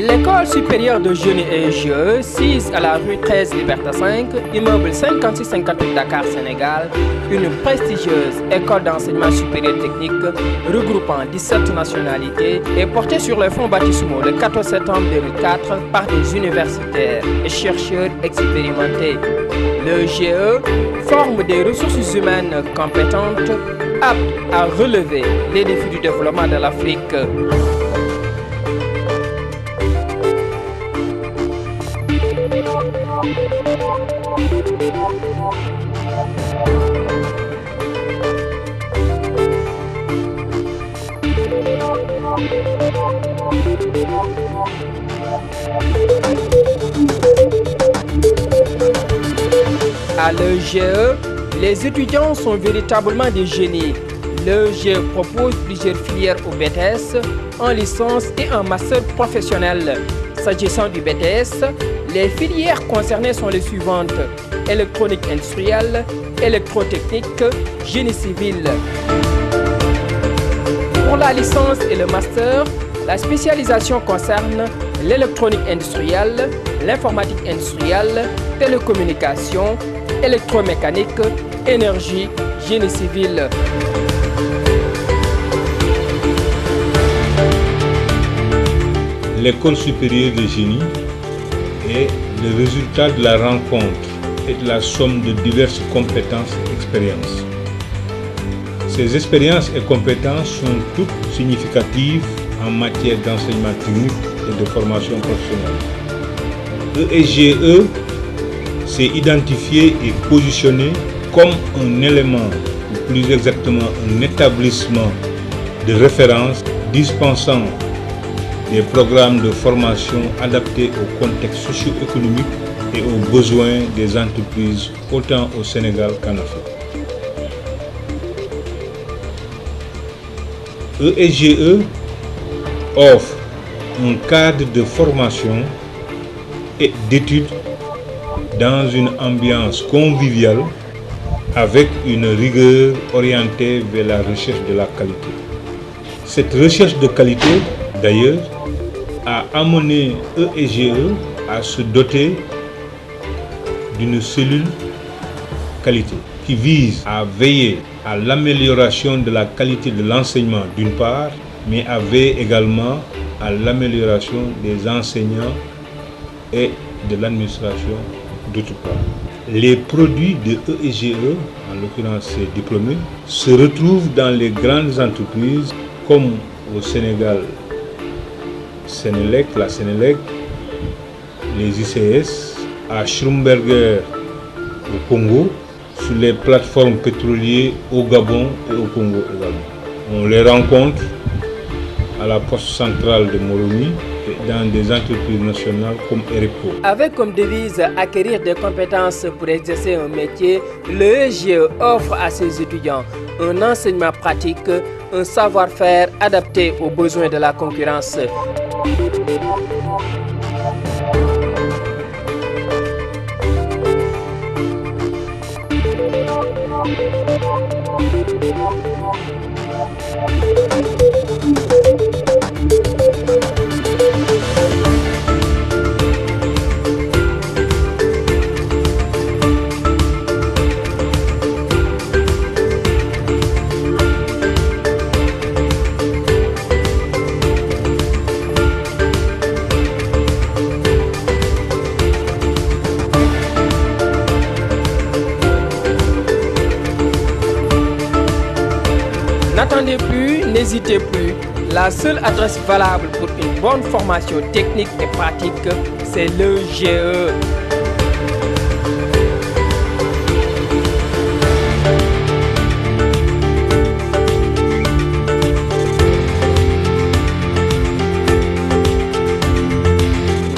L'école supérieure de génie et GE, 6 à la rue 13 Liberté 5, immeuble 5658 Dakar, Sénégal, une prestigieuse école d'enseignement supérieur technique regroupant 17 nationalités et portée sur les fonds baptismaux le 14 septembre 2004 par des universitaires et chercheurs expérimentés. Le GE forme des ressources humaines compétentes aptes à relever les défis du développement de l'Afrique. À l'EGE, les étudiants sont véritablement des génies. L'EGE propose plusieurs filières au BTS, en licence et en master professionnel. S'agissant du BTS, les filières concernées sont les suivantes: électronique industrielle, électrotechnique, génie civil. Pour la licence et le master, la spécialisation concerne l'électronique industrielle, l'informatique industrielle, télécommunications, électromécanique, énergie, génie civil. L'école supérieure de génie est le résultat de la rencontre et de la somme de diverses compétences et expériences. Ces expériences et compétences sont toutes significatives en matière d'enseignement technique et de formation professionnelle. ESGE s'est identifié et positionné comme un élément, ou plus exactement un établissement de référence dispensant des programmes de formation adaptés au contexte socio-économique et aux besoins des entreprises autant au Sénégal qu'en Afrique. ESGE offre un cadre de formation et d'études dans une ambiance conviviale avec une rigueur orientée vers la recherche de la qualité. Cette recherche de qualité, d'ailleurs, a amené ESGE à se doter d'une cellule qualité qui vise à veiller à l'amélioration de la qualité de l'enseignement d'une part, mais à veiller également à l'amélioration des enseignants et de l'administration d'autre part. Les produits de ESGE, en l'occurrence ces diplômés, se retrouvent dans les grandes entreprises comme au Sénégal, Sénélec, la Sénélec, les ICS, à Schlumberger au Congo, sur les plateformes pétrolières au Gabon et au Congo également. On les rencontre à la poste centrale de Moroni et dans des entreprises nationales comme ERECO. Avec comme devise acquérir des compétences pour exercer un métier, l'ESGE offre à ses étudiants un enseignement pratique, un savoir-faire adapté aux besoins de la concurrence. N'attendez plus, n'hésitez plus. La seule adresse valable pour une bonne formation technique et pratique, c'est l'EGE.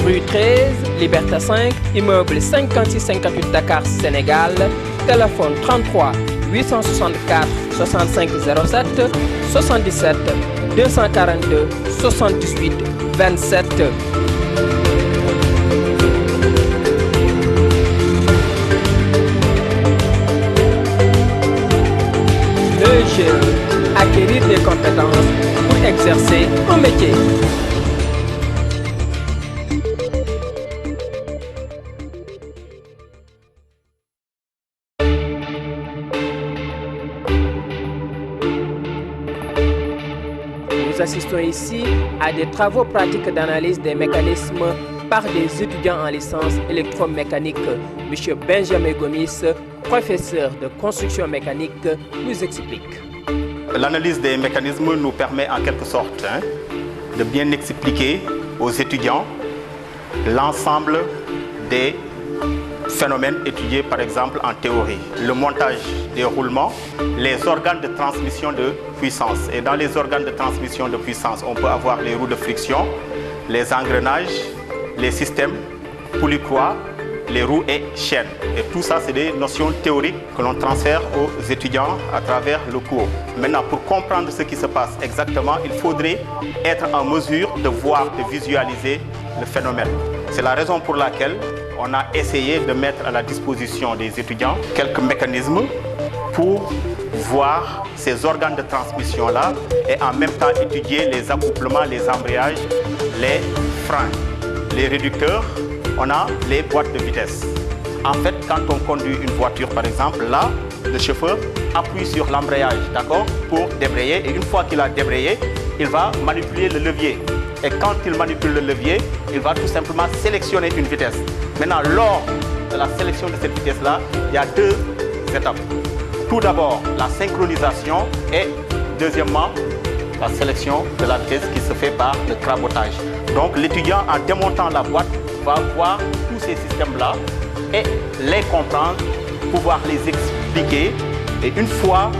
Rue 13, Liberté 5, immeuble 5658 Dakar, Sénégal. Téléphone 33 864 6507 77 242 78 27. l'EGE, acquérir des compétences pour exercer un métier. nous assistons ici à des travaux pratiques d'analyse des mécanismes par des étudiants en licence électromécanique. M. Benjamin Gomis, professeur de construction mécanique, nous explique. L'analyse des mécanismes nous permet en quelque sorte de bien expliquer aux étudiants l'ensemble des phénomènes étudiés par exemple en théorie. Le montage des roulements, les organes de transmission de puissance. Et dans les organes de transmission de puissance, on peut avoir les roues de friction, les engrenages, les systèmes, poulies-croix, les roues et chaînes. Et tout ça, c'est des notions théoriques que l'on transfère aux étudiants à travers le cours. Maintenant, pour comprendre ce qui se passe exactement, il faudrait être en mesure de voir, de visualiser le phénomène. C'est la raison pour laquelle on a essayé de mettre à la disposition des étudiants quelques mécanismes pour voir ces organes de transmission-là et en même temps étudier les accouplements, les embrayages, les freins, les réducteurs. On a les boîtes de vitesse. En fait, quand on conduit une voiture, par exemple, là, le chauffeur appuie sur l'embrayage, d'accord, pour débrayer. Et une fois qu'il a débrayé, il va manipuler le levier. Et quand il manipule le levier, il va tout simplement sélectionner une vitesse. Maintenant, lors de la sélection de cette vitesse-là, il y a deux étapes. Tout d'abord, la synchronisation et deuxièmement, la sélection de la vitesse qui se fait par le crabotage. Donc, l'étudiant, en démontant la boîte, va voir tous ces systèmes-là et les comprendre, pouvoir les expliquer. Et une fois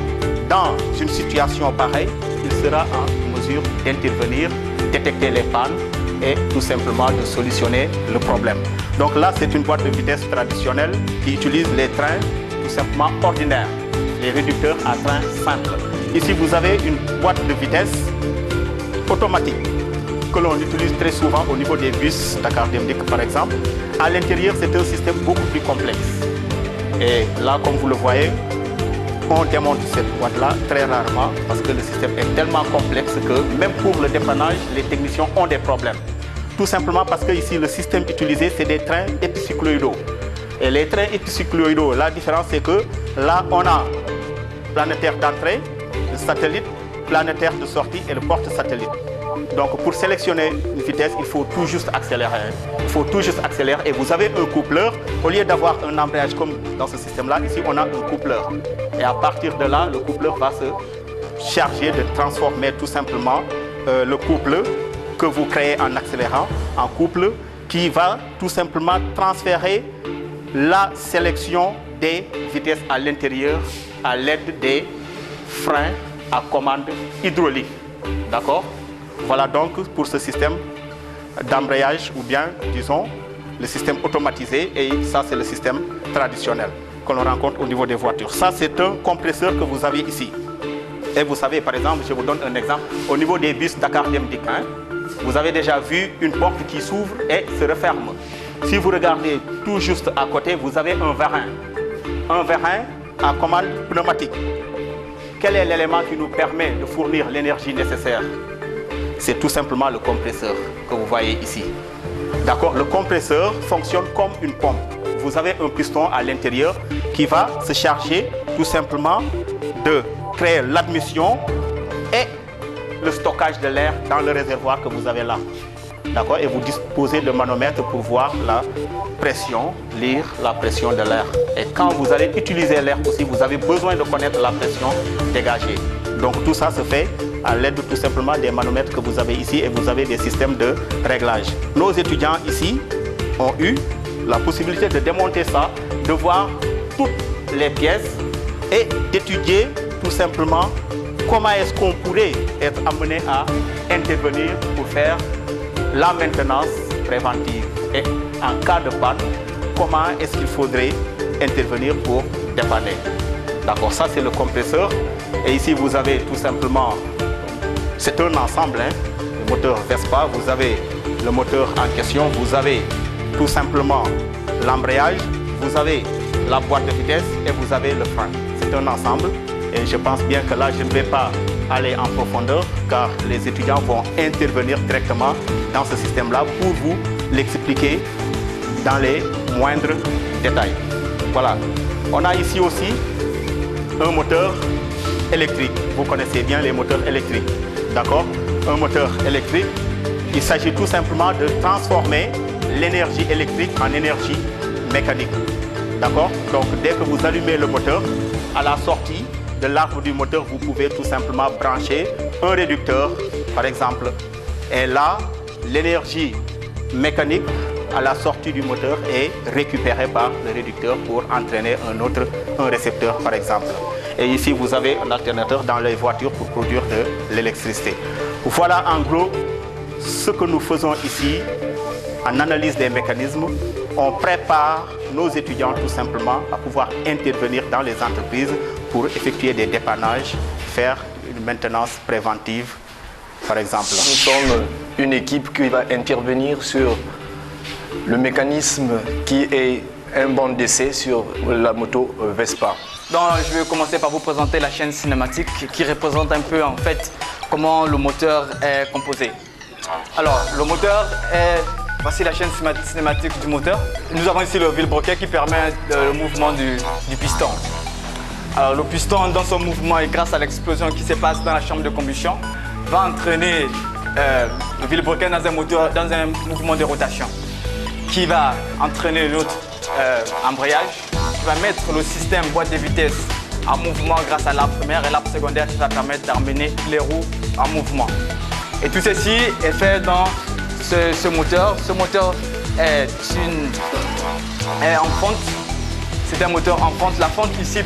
dans une situation pareille, il sera en mesure d'intervenir, détecter les pannes et tout simplement de solutionner le problème. Donc là, c'est une boîte de vitesse traditionnelle qui utilise les trains tout simplement ordinaires, les réducteurs à train simple. Ici, vous avez une boîte de vitesse automatique que l'on utilise très souvent au niveau des bus Dakar Dem Dikk par exemple. À l'intérieur, c'est un système beaucoup plus complexe. Et là, comme vous le voyez, on démonte cette boîte-là très rarement parce que le système est tellement complexe que même pour le dépannage, les techniciens ont des problèmes. Tout simplement parce que ici, le système utilisé, c'est des trains épicycloïdaux. Et les trains épicycloïdaux, la différence, c'est que là, on a planétaire d'entrée, le satellite, planétaire de sortie et le porte-satellite. Donc pour sélectionner une vitesse, il faut tout juste accélérer. Il faut tout juste accélérer et vous avez un coupleur. Au lieu d'avoir un embrayage comme dans ce système-là, ici on a un coupleur. Et à partir de là, le coupleur va se charger de transformer tout simplement le couple que vous créez en accélérant en couple qui va tout simplement transférer la sélection des vitesses à l'intérieur à l'aide des freins à commande hydraulique. D'accord ? Voilà donc pour ce système d'embrayage ou bien, disons, le système automatisé et ça c'est le système traditionnel que l'on rencontre au niveau des voitures. Ça c'est un compresseur que vous avez ici. Et vous savez, par exemple, je vous donne un exemple, au niveau des bus Dakar Dem Dikk, vous avez déjà vu une porte qui s'ouvre et se referme. Si vous regardez tout juste à côté, vous avez un vérin. Un vérin à commande pneumatique. Quel est l'élément qui nous permet de fournir l'énergie nécessaire? C'est tout simplement le compresseur que vous voyez ici. D'accord? Le compresseur fonctionne comme une pompe. Vous avez un piston à l'intérieur qui va se charger tout simplement de créer l'admission et le stockage de l'air dans le réservoir que vous avez là. D'accord? Et vous disposez de manomètres pour voir la pression, lire la pression de l'air. Et quand vous allez utiliser l'air aussi, vous avez besoin de connaître la pression dégagée. Donc tout ça se fait à l'aide tout simplement des manomètres que vous avez ici et vous avez des systèmes de réglage. Nos étudiants ici ont eu la possibilité de démonter ça, de voir toutes les pièces et d'étudier tout simplement comment est-ce qu'on pourrait être amené à intervenir pour faire la maintenance préventive. Et en cas de panne, comment est-ce qu'il faudrait intervenir pour dépanner. D'accord, ça c'est le compresseur. Et ici vous avez tout simplement, c'est un ensemble, le moteur Vespa, vous avez le moteur en question, vous avez tout simplement l'embrayage, vous avez la boîte de vitesse et vous avez le frein. C'est un ensemble et je pense bien que là je ne vais pas aller en profondeur car les étudiants vont intervenir directement dans ce système-là pour vous l'expliquer dans les moindres détails. Voilà. On a ici aussi un moteur électrique. Vous connaissez bien les moteurs électriques. D'accord? un moteur électrique, il s'agit tout simplement de transformer l'énergie électrique en énergie mécanique. D'accord? Donc dès que vous allumez le moteur, à la sortie de l'arbre du moteur, vous pouvez tout simplement brancher un réducteur, par exemple. Et là, l'énergie mécanique à la sortie du moteur est récupérée par le réducteur pour entraîner un récepteur, par exemple. Et ici, vous avez un alternateur dans les voitures pour produire de l'électricité. Voilà en gros ce que nous faisons ici en analyse des mécanismes. On prépare nos étudiants tout simplement à pouvoir intervenir dans les entreprises pour effectuer des dépannages, faire une maintenance préventive, par exemple. Nous sommes une équipe qui va intervenir sur le mécanisme qui est un banc d'essai sur la moto Vespa. Donc, je vais commencer par vous présenter la chaîne cinématique qui représente un peu en fait comment le moteur est composé. Alors, le moteur est... Voici la chaîne cinématique du moteur. Nous avons ici le vilebrequin qui permet le mouvement du piston. Alors, le piston, dans son mouvement et grâce à l'explosion qui se passe dans la chambre de combustion, va entraîner le vilebrequin dans un mouvement de rotation qui va entraîner notre embrayage, qui va mettre le système boîte de vitesse en mouvement grâce à l'arbre primaire et l'arbre secondaire qui va permettre d'amener les roues en mouvement. Et tout ceci est fait dans ce moteur. Ce moteur est en fente. C'est un moteur en fente. La fente ici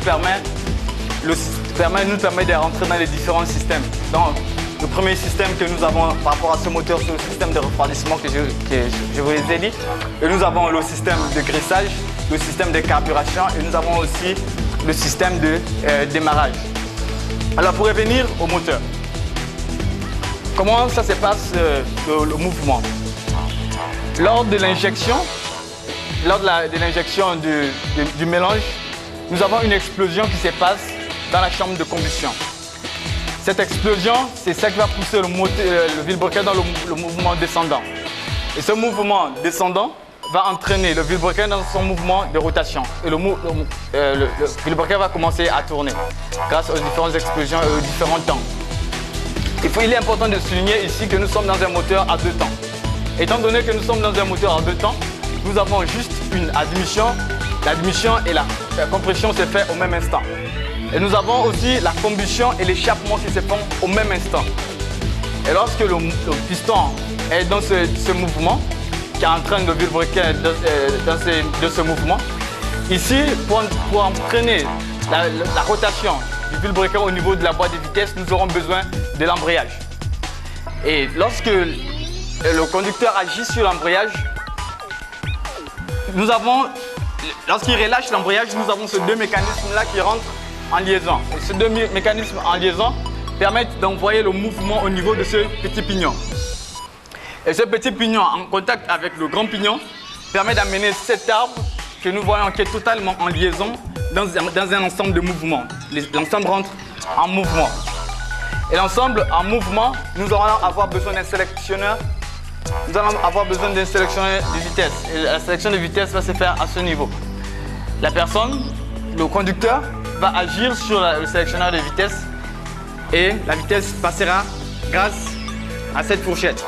nous permet de rentrer dans les différents systèmes. Donc, le premier système que nous avons par rapport à ce moteur, c'est le système de refroidissement que je vous ai dit. Et nous avons le système de graissage, le système de carburation et nous avons aussi le système de démarrage. Alors, pour revenir au moteur. Comment ça se passe le mouvement? Lors de l'injection, du mélange, nous avons une explosion qui se passe dans la chambre de combustion. Cette explosion, c'est ça qui va pousser le vilebrequin dans le mouvement descendant. Et ce mouvement descendant va entraîner le vilebrequin dans son mouvement de rotation. Et le vilebrequin va commencer à tourner grâce aux différentes explosions et aux différents temps. Il est important de souligner ici que nous sommes dans un moteur à deux temps. Étant donné que nous sommes dans un moteur à deux temps, nous avons juste une admission. L'admission et la compression se fait au même instant. Et nous avons aussi la combustion et l'échappement qui se font au même instant. Et lorsque le piston est dans ce mouvement, qui entraîne le vilebrequin de ce mouvement, ici, pour entraîner la rotation du vilebrequin au niveau de la boîte de vitesse, nous aurons besoin de l'embrayage. Et lorsque le conducteur agit sur l'embrayage, lorsqu'il relâche l'embrayage, nous avons ces deux mécanismes-là qui rentrent en liaison. Et ces deux mécanismes en liaison permettent d'envoyer le mouvement au niveau de ce petit pignon. Et ce petit pignon, en contact avec le grand pignon, permet d'amener cet arbre que nous voyons qui est totalement en liaison dans un ensemble de mouvements. L'ensemble rentre en mouvement. Et l'ensemble en mouvement, nous allons avoir besoin d'un sélectionneur. Nous allons avoir besoin d'un sélectionneur de vitesse. Et la sélection de vitesse va se faire à ce niveau. La personne, le conducteur, va agir sur le sélectionneur de vitesse et la vitesse passera grâce à cette fourchette.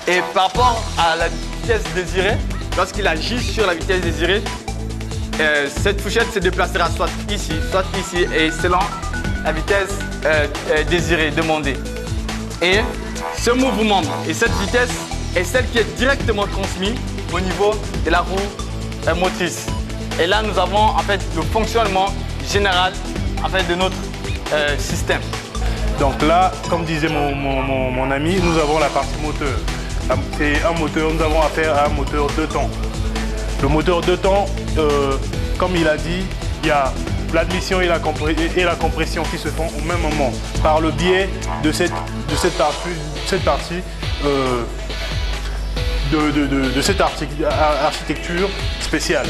Et par rapport à la vitesse désirée, lorsqu'il agit sur la vitesse désirée, cette fourchette se déplacera soit ici, et selon la vitesse désirée, demandée. Et ce mouvement et cette vitesse est celle qui est directement transmise au niveau de la roue motrice. Et là, nous avons en fait le fonctionnement général en fait, de notre système. Donc là, comme disait mon ami, nous avons la partie moteur. C'est un moteur, nous avons affaire à un moteur 2 temps. Le moteur 2 temps, comme il a dit, il y a l'admission et la compression qui se font au même moment par le biais de cette partie de cette architecture spéciale.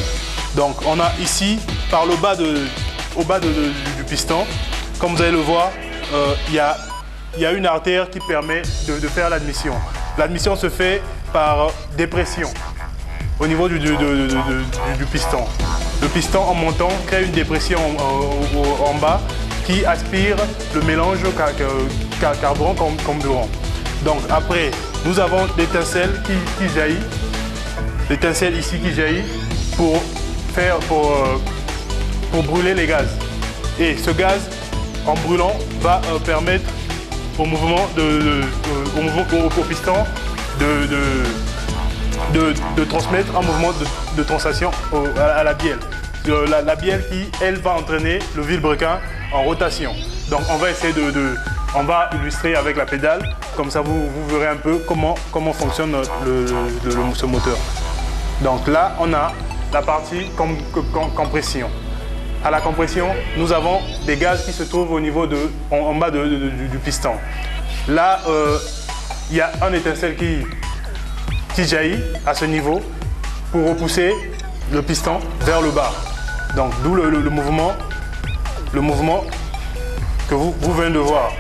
Donc on a ici, au bas du piston, comme vous allez le voir, il y a une artère qui permet de faire l'admission. L'admission se fait par dépression au niveau du piston. Le piston en montant crée une dépression en bas qui aspire le mélange carburant-comburant. Donc après, nous avons l'étincelle qui jaillit, l'étincelle ici qui jaillit pour brûler les gaz. Et ce gaz, en brûlant, va permettre au mouvement au piston de transmettre un mouvement de translation à la bielle. La bielle qui, elle, va entraîner le vilebrequin en rotation. Donc on va essayer on va illustrer avec la pédale, comme ça vous verrez un peu comment fonctionne ce moteur. Donc là, on a la partie compression. À la compression, nous avons des gaz qui se trouvent au niveau en bas du piston. Là, il y a un étincelle qui jaillit à ce niveau pour repousser le piston vers le bas. Donc d'où le mouvement que vous venez de voir.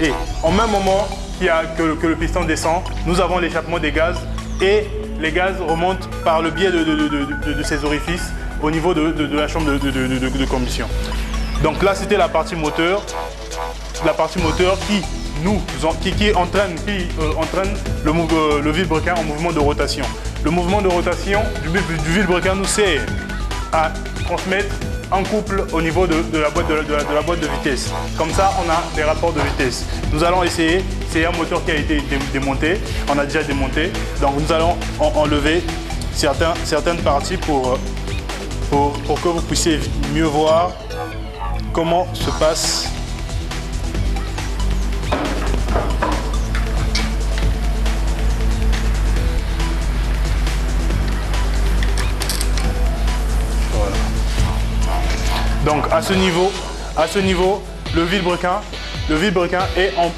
Et au même moment que le piston descend, nous avons l'échappement des gaz et les gaz remontent par le biais de ces orifices au niveau de la chambre de combustion. Donc là, c'était la partie moteur. La partie moteur qui entraîne le vilebrequin en mouvement de rotation. Le mouvement de rotation du vilebrequin nous sert à transmettre un couple au niveau de la boîte de vitesse. Comme ça, on a des rapports de vitesse. Nous allons essayer, c'est un moteur qui a été démonté, on a déjà démonté. Donc nous allons enlever certaines parties pour que vous puissiez mieux voir comment se passe Donc à ce niveau, le vilebrequin est en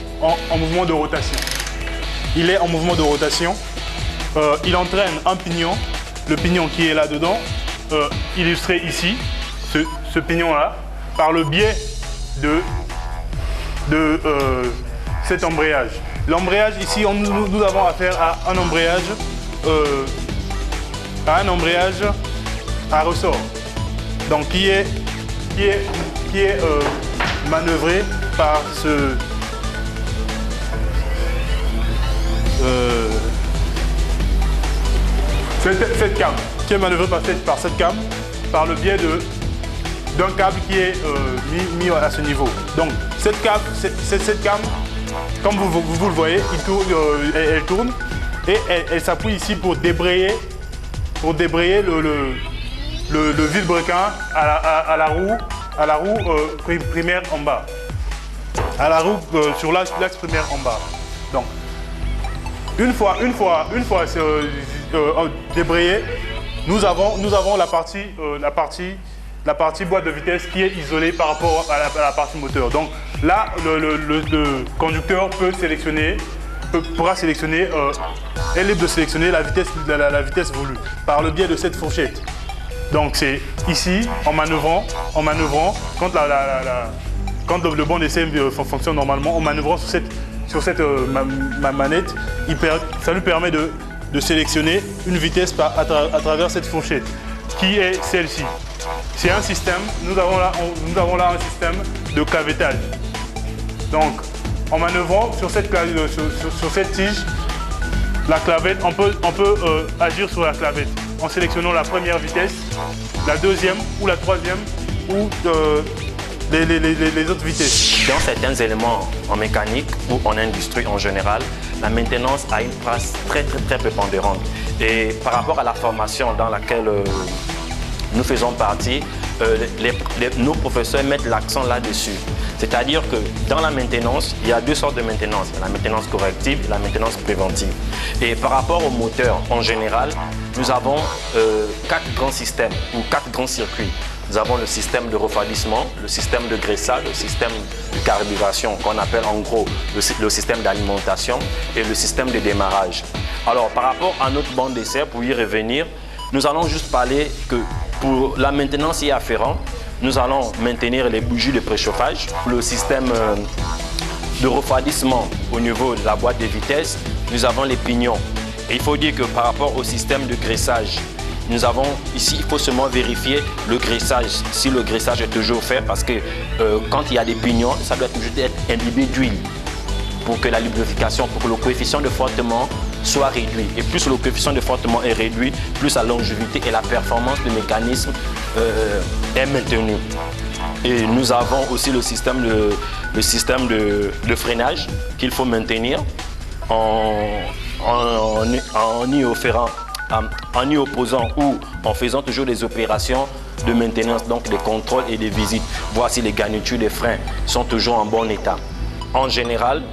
mouvement de rotation. Il est en mouvement de rotation. Il entraîne un pignon, le pignon qui est là-dedans, illustré ici, ce pignon-là, par le biais de cet embrayage. L'embrayage ici, nous avons affaire à un embrayage à ressort. Donc qui est manœuvré par cette came, qui est manœuvré par cette came, par le biais d'un câble qui est mis à ce niveau. Donc cette came, comme vous le voyez, elle tourne et elle s'appuie ici pour débrayer le vilebrequin à la roue primaire en bas. À la roue sur l'axe primaire en bas. Donc, une fois débrayé, nous avons la partie boîte de vitesse qui est isolée par rapport à la partie moteur. Donc là, le conducteur pourra sélectionner, est libre de sélectionner la vitesse voulue par le biais de cette fourchette. Donc c'est ici, en manœuvrant, quand le banc d'essai fonctionne normalement, en manœuvrant sur cette manette, ça lui permet de sélectionner une vitesse à travers cette fourchette, qui est celle-ci. C'est un système, nous avons là un système de clavetage. Donc en manœuvrant sur cette tige, la clavette, on peut agir sur la clavette en sélectionnant la première vitesse, la deuxième ou la troisième ou les autres vitesses. Dans certains éléments en mécanique ou en industrie en général, la maintenance a une place très prépondérante. Et par rapport à la formation dans laquelle nous faisons partie, nos professeurs mettent l'accent là-dessus. C'est-à-dire que dans la maintenance, il y a deux sortes de maintenance. Il y a la maintenance corrective et la maintenance préventive. Et par rapport au moteur en général, nous avons 4 grands systèmes ou 4 grands circuits. Nous avons le système de refroidissement, le système de graissage, le système de carburation qu'on appelle en gros le système d'alimentation et le système de démarrage. Alors par rapport à notre banc d'essai, pour y revenir, nous allons juste parler que pour la maintenance y afférente, nous allons maintenir les bougies de préchauffage. Pour le système de refroidissement au niveau de la boîte de vitesse, nous avons les pignons. Et il faut dire que par rapport au système de graissage, nous avons ici, il faut seulement vérifier le graissage, si le graissage est toujours fait, parce que quand il y a des pignons, ça doit toujours être imbibé d'huile pour que la lubrification, pour que le coefficient de frottement soit réduit. Et plus le coefficient de frottement est réduit, plus la longévité et la performance du mécanisme est maintenue. Et nous avons aussi le système de freinage qu'il faut maintenir en y opposant ou en faisant toujours des opérations de maintenance, donc des contrôles et des visites, voir si les garnitures des freins sont toujours en bon état. En général,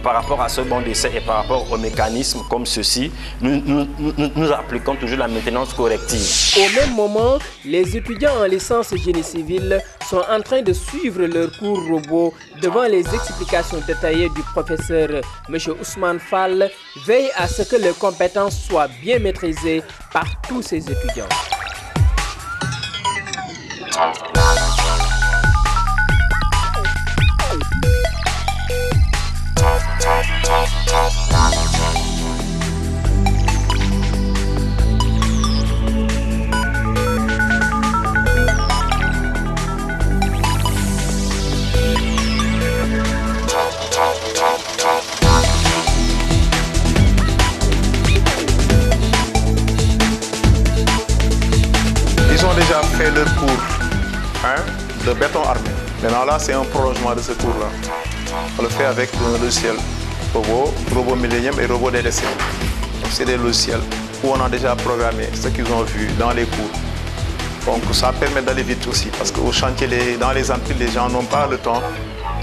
par rapport à ce banc d'essai et par rapport aux mécanismes comme ceci, nous appliquons toujours la maintenance corrective. Au même moment, les étudiants en licence génie civil sont en train de suivre leur cours robot devant les explications détaillées du professeur M. Ousmane Fall. Veille à ce que les compétences soient bien maîtrisées par tous ces étudiants. Ils ont déjà fait leur cours de béton armé. Maintenant là, c'est un prolongement de ce cours-là. On le fait avec un logiciel robot Millennium et robot DDC. C'est des logiciels où on a déjà programmé ce qu'ils ont vu dans les cours. Donc ça permet d'aller vite aussi parce qu'au chantier, dans les entreprises, les gens n'ont pas le temps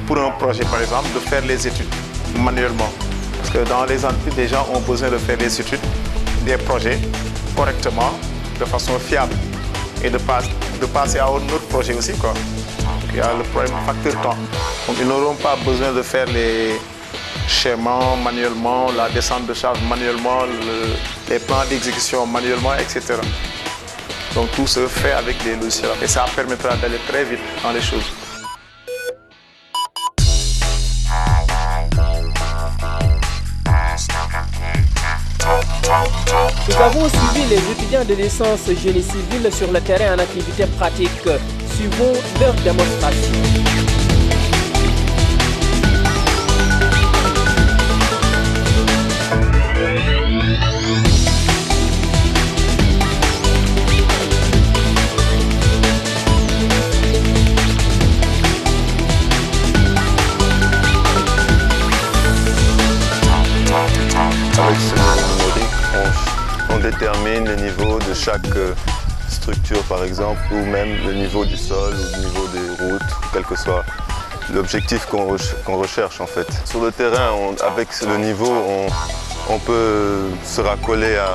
pour un projet par exemple de faire les études manuellement. Parce que dans les entreprises, les gens ont besoin de faire les études, des projets correctement, de façon fiable et de passer à un autre projet aussi, quoi. Donc, il y a le problème facteur temps. Donc ils n'auront pas besoin de faire les schémas manuellement, la descente de charge manuellement, les plans d'exécution manuellement, etc. Donc tout se fait avec les logiciels et ça permettra d'aller très vite dans les choses. Nous avons suivi les étudiants de licence génie civil sur le terrain en activité pratique. Suivons leur démonstration. Avec ce niveau numérique, on détermine le niveau de chaque structure par exemple, ou même le niveau du sol, ou le niveau des routes, quel que soit l'objectif qu'on recherche en fait. Sur le terrain, avec le niveau, on peut se raccoler à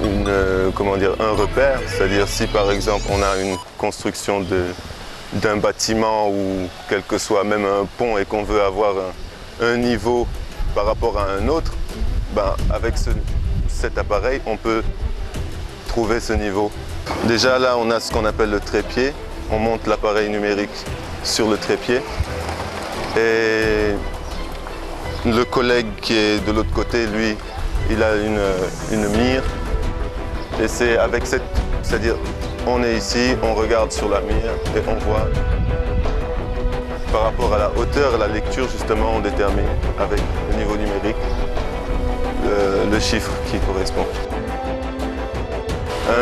un repère, c'est-à-dire si par exemple on a une construction d'un bâtiment ou quel que soit même un pont et qu'on veut avoir un niveau par rapport à un autre, avec cet appareil, on peut trouver ce niveau. Déjà là, on a ce qu'on appelle le trépied. On monte l'appareil numérique sur le trépied. Et le collègue qui est de l'autre côté, lui, il a une mire. Et c'est avec c'est-à-dire, on est ici, on regarde sur la mire et on voit. Par rapport à la hauteur et la lecture, justement, on détermine avec le niveau numérique le chiffre qui correspond.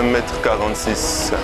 1,46 m.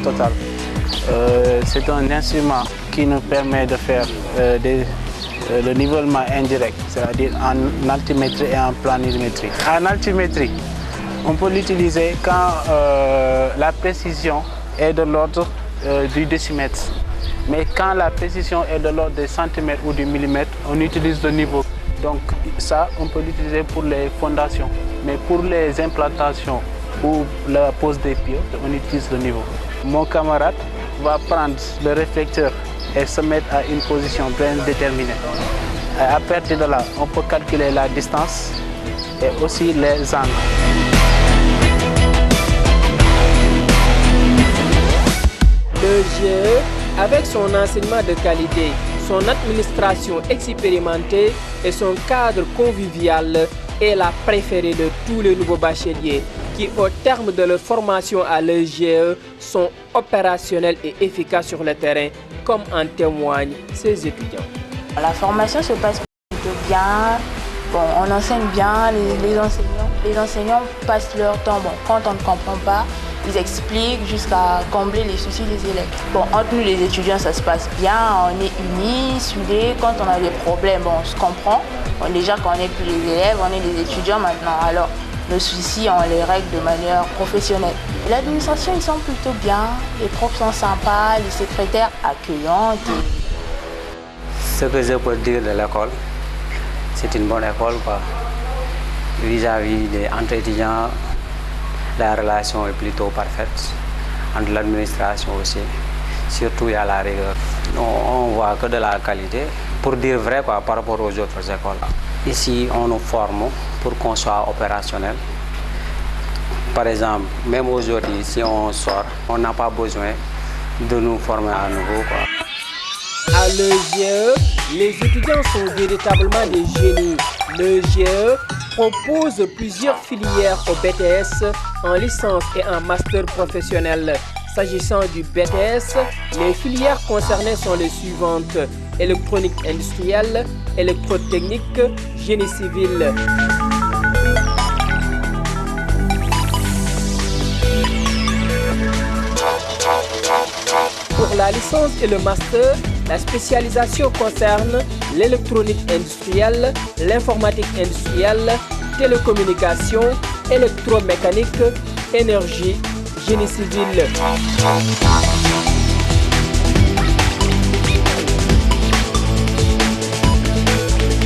Total. C'est un instrument qui nous permet de faire le nivellement indirect, c'est-à-dire en altimétrie et en planimétrie. En altimétrie, on peut l'utiliser quand la précision est de l'ordre du décimètre. Mais quand la précision est de l'ordre des centimètres ou du millimètre, on utilise le niveau. Donc ça, on peut l'utiliser pour les fondations. Mais pour les implantations ou la pose des pieds, on utilise le niveau. Mon camarade, va prendre le réflecteur et se mettre à une position bien déterminée. Et à partir de là, on peut calculer la distance et aussi les angles. Le GIE, avec son enseignement de qualité, son administration expérimentée et son cadre convivial, est la préférée de tous les nouveaux bacheliers qui, au terme de leur formation à l'EGE, sont opérationnels et efficaces sur le terrain, comme en témoignent ces étudiants. La formation se passe plutôt bien. Bon, on enseigne bien, les enseignants passent leur temps. Bon, quand on ne comprend pas, ils expliquent jusqu'à combler les soucis des élèves. Bon, entre nous les étudiants, ça se passe bien, on est unis, soudés. Quand on a des problèmes, bon, on se comprend. On déjà connaît plus les élèves, on est des étudiants maintenant. Alors, nos soucis, on les règle de manière professionnelle. L'administration, ils sont plutôt bien, les profs sont sympas, les secrétaires accueillants. Ce que je peux dire de l'école, c'est une bonne école, vis-à-vis entre étudiants. La relation est plutôt parfaite, entre l'administration aussi, surtout il y a la rigueur. On voit que de la qualité, pour dire vrai par rapport aux autres écoles. Ici, on nous forme pour qu'on soit opérationnel. Par exemple, même aujourd'hui, si on sort, on n'a pas besoin de nous former à nouveau. À l'EGE, les étudiants sont véritablement des génies. L'EGE propose plusieurs filières au BTS en licence et en master professionnel. S'agissant du BTS, les filières concernées sont les suivantes: électronique industrielle, électrotechnique, génie civil. Pour la licence et le master, la spécialisation concerne l'électronique industrielle, l'informatique industrielle, télécommunications, électromécanique, énergie, génie civil.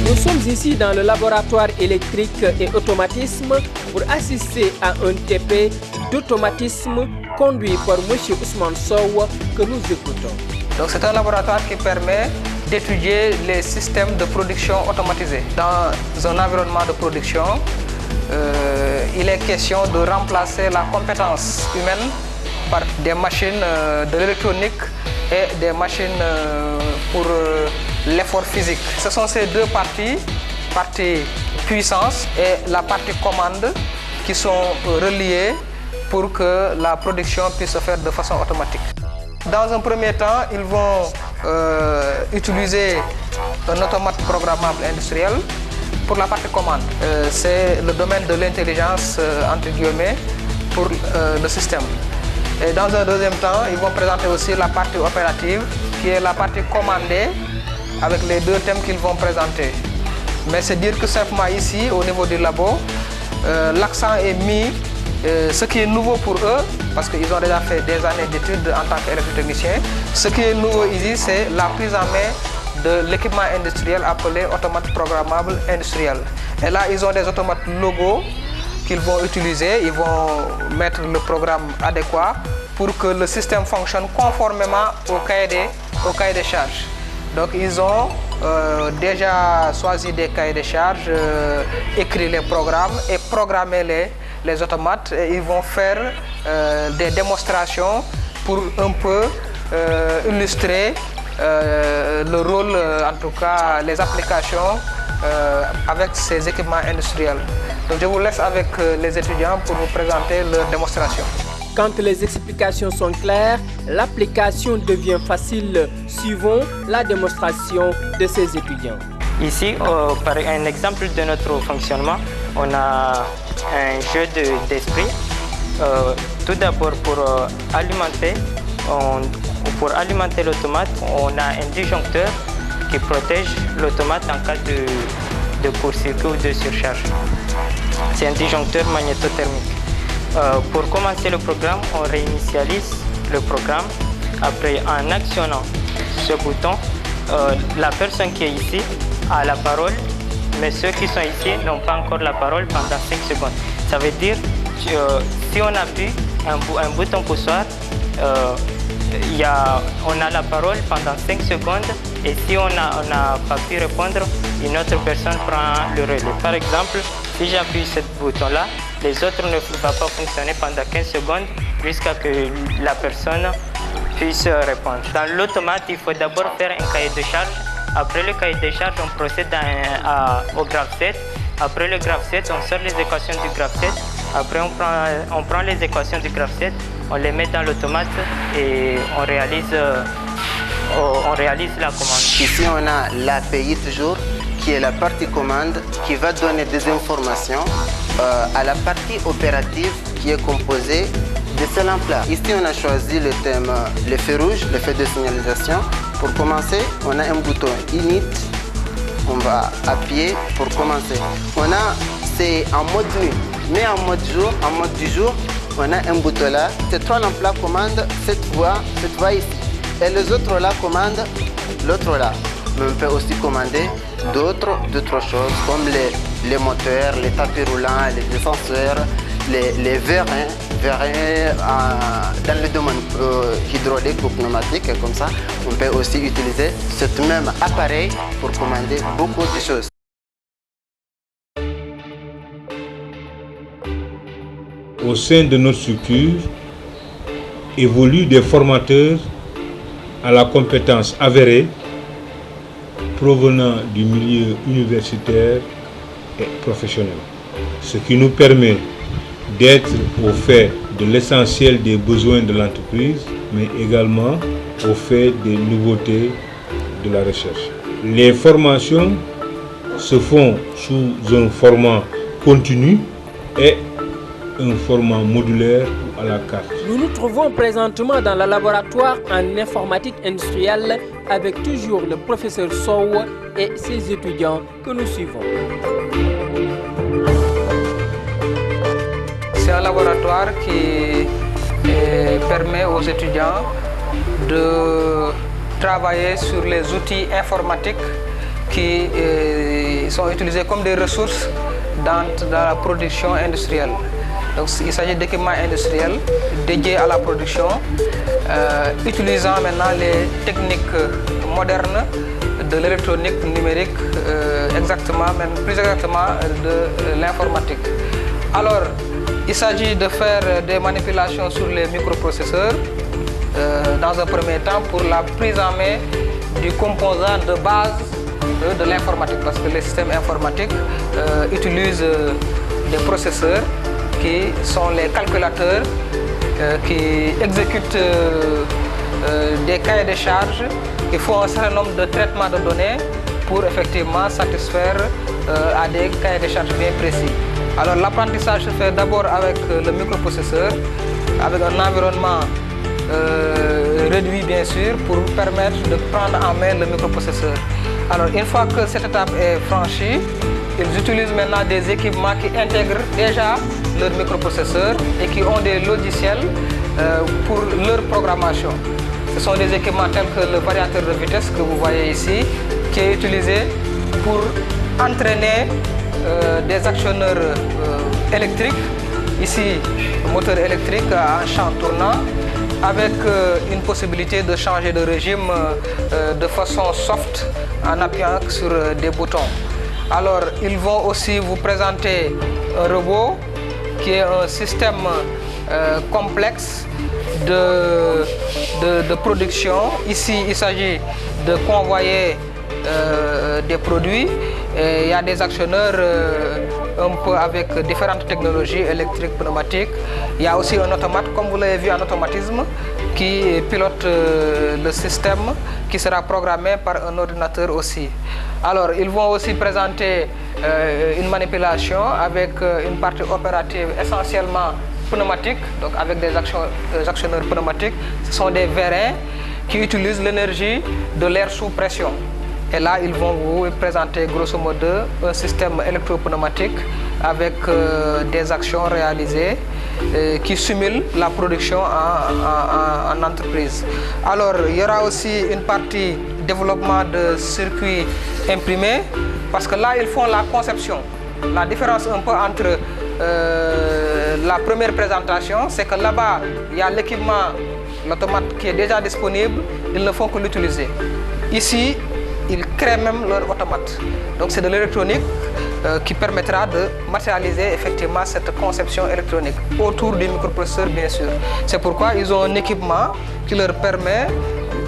Nous sommes ici dans le laboratoire électrique et automatisme pour assister à un TP d'automatisme conduit par M. Ousmane Sow que nous écoutons. Donc c'est un laboratoire qui permet d'étudier les systèmes de production automatisés. Dans un environnement de production, il est question de remplacer la compétence humaine par des machines de l'électronique et des machines pour l'effort physique. Ce sont ces deux parties, partie puissance et la partie commande, qui sont reliées pour que la production puisse se faire de façon automatique. Dans un premier temps, ils vont utiliser un automate programmable industriel pour la partie commande. C'est le domaine de l'intelligence, entre guillemets, pour le système. Et dans un deuxième temps, ils vont présenter aussi la partie opérative, qui est la partie commandée, avec les deux thèmes qu'ils vont présenter. Mais c'est dire que simplement ici, au niveau du labo, l'accent est mis, ce qui est nouveau pour eux, parce qu'ils ont déjà fait des années d'études en tant qu'électrotechnicien. Ce qui est nouveau ici, c'est la prise en main de l'équipement industriel appelé automate programmable industriel. Et là, ils ont des automates logos qu'ils vont utiliser. Ils vont mettre le programme adéquat pour que le système fonctionne conformément au cahier des charges. Donc, ils ont déjà choisi des cahiers de charges, écrit les programmes et programmé les automates. Et ils vont faire des démonstrations pour un peu illustrer le rôle, en tout cas les applications avec ces équipements industriels. Donc je vous laisse avec les étudiants pour vous présenter leur démonstration. Quand les explications sont claires, l'application devient facile. Suivons la démonstration de ces étudiants. Ici, par un exemple de notre fonctionnement, on a un jeu d'esprit. Tout d'abord, pour alimenter l'automate, on a un disjoncteur qui protège l'automate en cas de court-circuit ou de surcharge. C'est un disjoncteur magnétothermique. Pour commencer le programme, on réinitialise le programme. Après, en actionnant ce bouton, la personne qui est ici a la parole, mais ceux qui sont ici n'ont pas encore la parole pendant 5 secondes. Ça veut dire que si on appuie un bouton poussoir, on a la parole pendant 5 secondes et si on n'a pas pu répondre, une autre personne prend le relais. Par exemple, si j'appuie ce bouton-là, les autres ne vont pas fonctionner pendant 15 secondes jusqu'à ce que la personne puisse répondre. Dans l'automate, il faut d'abord faire un cahier de charge. Après le cahier de charge, on procède au graph 7. Après le graph 7, on sort les équations du graph 7. Après, on prend les équations du graph 7, on les met dans l'automate et on réalise la commande. Ici, on a l'API toujours, qui est la partie commande, qui va donner des informations à la partie opérative qui est composée de ce lampe-là. Ici, on a choisi le thème, le feu rouge, le feu de signalisation. Pour commencer, on a un bouton Init. On va appuyer pour commencer. C'est en mode nuit, mais en mode jour, en mode du jour, on a un bouton là. Ces 3 lampes-là commandent cette voie ici. Et les autres là commandent l'autre là. Mais on peut aussi commander d'autres choses comme les moteurs, les tapis roulants, les ascenseurs, les vérins dans le domaine hydraulique ou pneumatique, comme ça. On peut aussi utiliser ce même appareil pour commander beaucoup de choses. Au sein de notre structure, évoluent des formateurs à la compétence avérée provenant du milieu universitaire et professionnel, ce qui nous permet d'être au fait de l'essentiel des besoins de l'entreprise, mais également au fait des nouveautés de la recherche. Les formations se font sous un format continu et un format modulaire ou à la carte. Nous nous trouvons présentement dans le laboratoire en informatique industrielle avec toujours le professeur Sow et ses étudiants que nous suivons. C'est un laboratoire qui permet aux étudiants de travailler sur les outils informatiques qui sont utilisés comme des ressources dans la production industrielle. Donc, il s'agit d'équipements industriels dédiés à la production, utilisant maintenant les techniques modernes de l'électronique numérique, plus exactement de l'informatique. Alors, il s'agit de faire des manipulations sur les microprocesseurs dans un premier temps pour la prise en main du composant de base de l'informatique, parce que les systèmes informatiques utilisent des processeurs qui sont les calculateurs qui exécutent des cahiers de charges qui font un certain nombre de traitements de données pour effectivement satisfaire à des cahiers de charges bien précis. Alors l'apprentissage se fait d'abord avec le microprocesseur, avec un environnement réduit bien sûr pour permettre de prendre en main le microprocesseur. Alors une fois que cette étape est franchie, ils utilisent maintenant des équipements qui intègrent déjà leur microprocesseur et qui ont des logiciels pour leur programmation. Ce sont des équipements tels que le variateur de vitesse que vous voyez ici, qui est utilisé pour entraîner des actionneurs électriques, ici moteur électrique en champ tournant, avec une possibilité de changer de régime de façon soft en appuyant sur des boutons. Alors ils vont aussi vous présenter un robot qui est un système complexe de production. Ici il s'agit de convoyer des produits. Et il y a des actionneurs un peu avec différentes technologies électriques, pneumatiques. Il y a aussi un automate, comme vous l'avez vu en automatisme, qui pilote le système, qui sera programmé par un ordinateur aussi. Alors, ils vont aussi présenter une manipulation avec une partie opérative essentiellement pneumatique, donc avec des actionneurs pneumatiques. Ce sont des vérins qui utilisent l'énergie de l'air sous pression. Et là, ils vont vous présenter grosso modo un système électropneumatique avec des actions réalisées qui simulent la production en entreprise. Alors, il y aura aussi une partie développement de circuits imprimés, parce que là, ils font la conception. La différence un peu entre la première présentation, c'est que là-bas, il y a l'équipement l'automate qui est déjà disponible, ils ne font que l'utiliser. Ici, ils créent même leur automate. Donc c'est de l'électronique qui permettra de matérialiser effectivement cette conception électronique autour du microprocesseur, bien sûr. C'est pourquoi ils ont un équipement qui leur permet,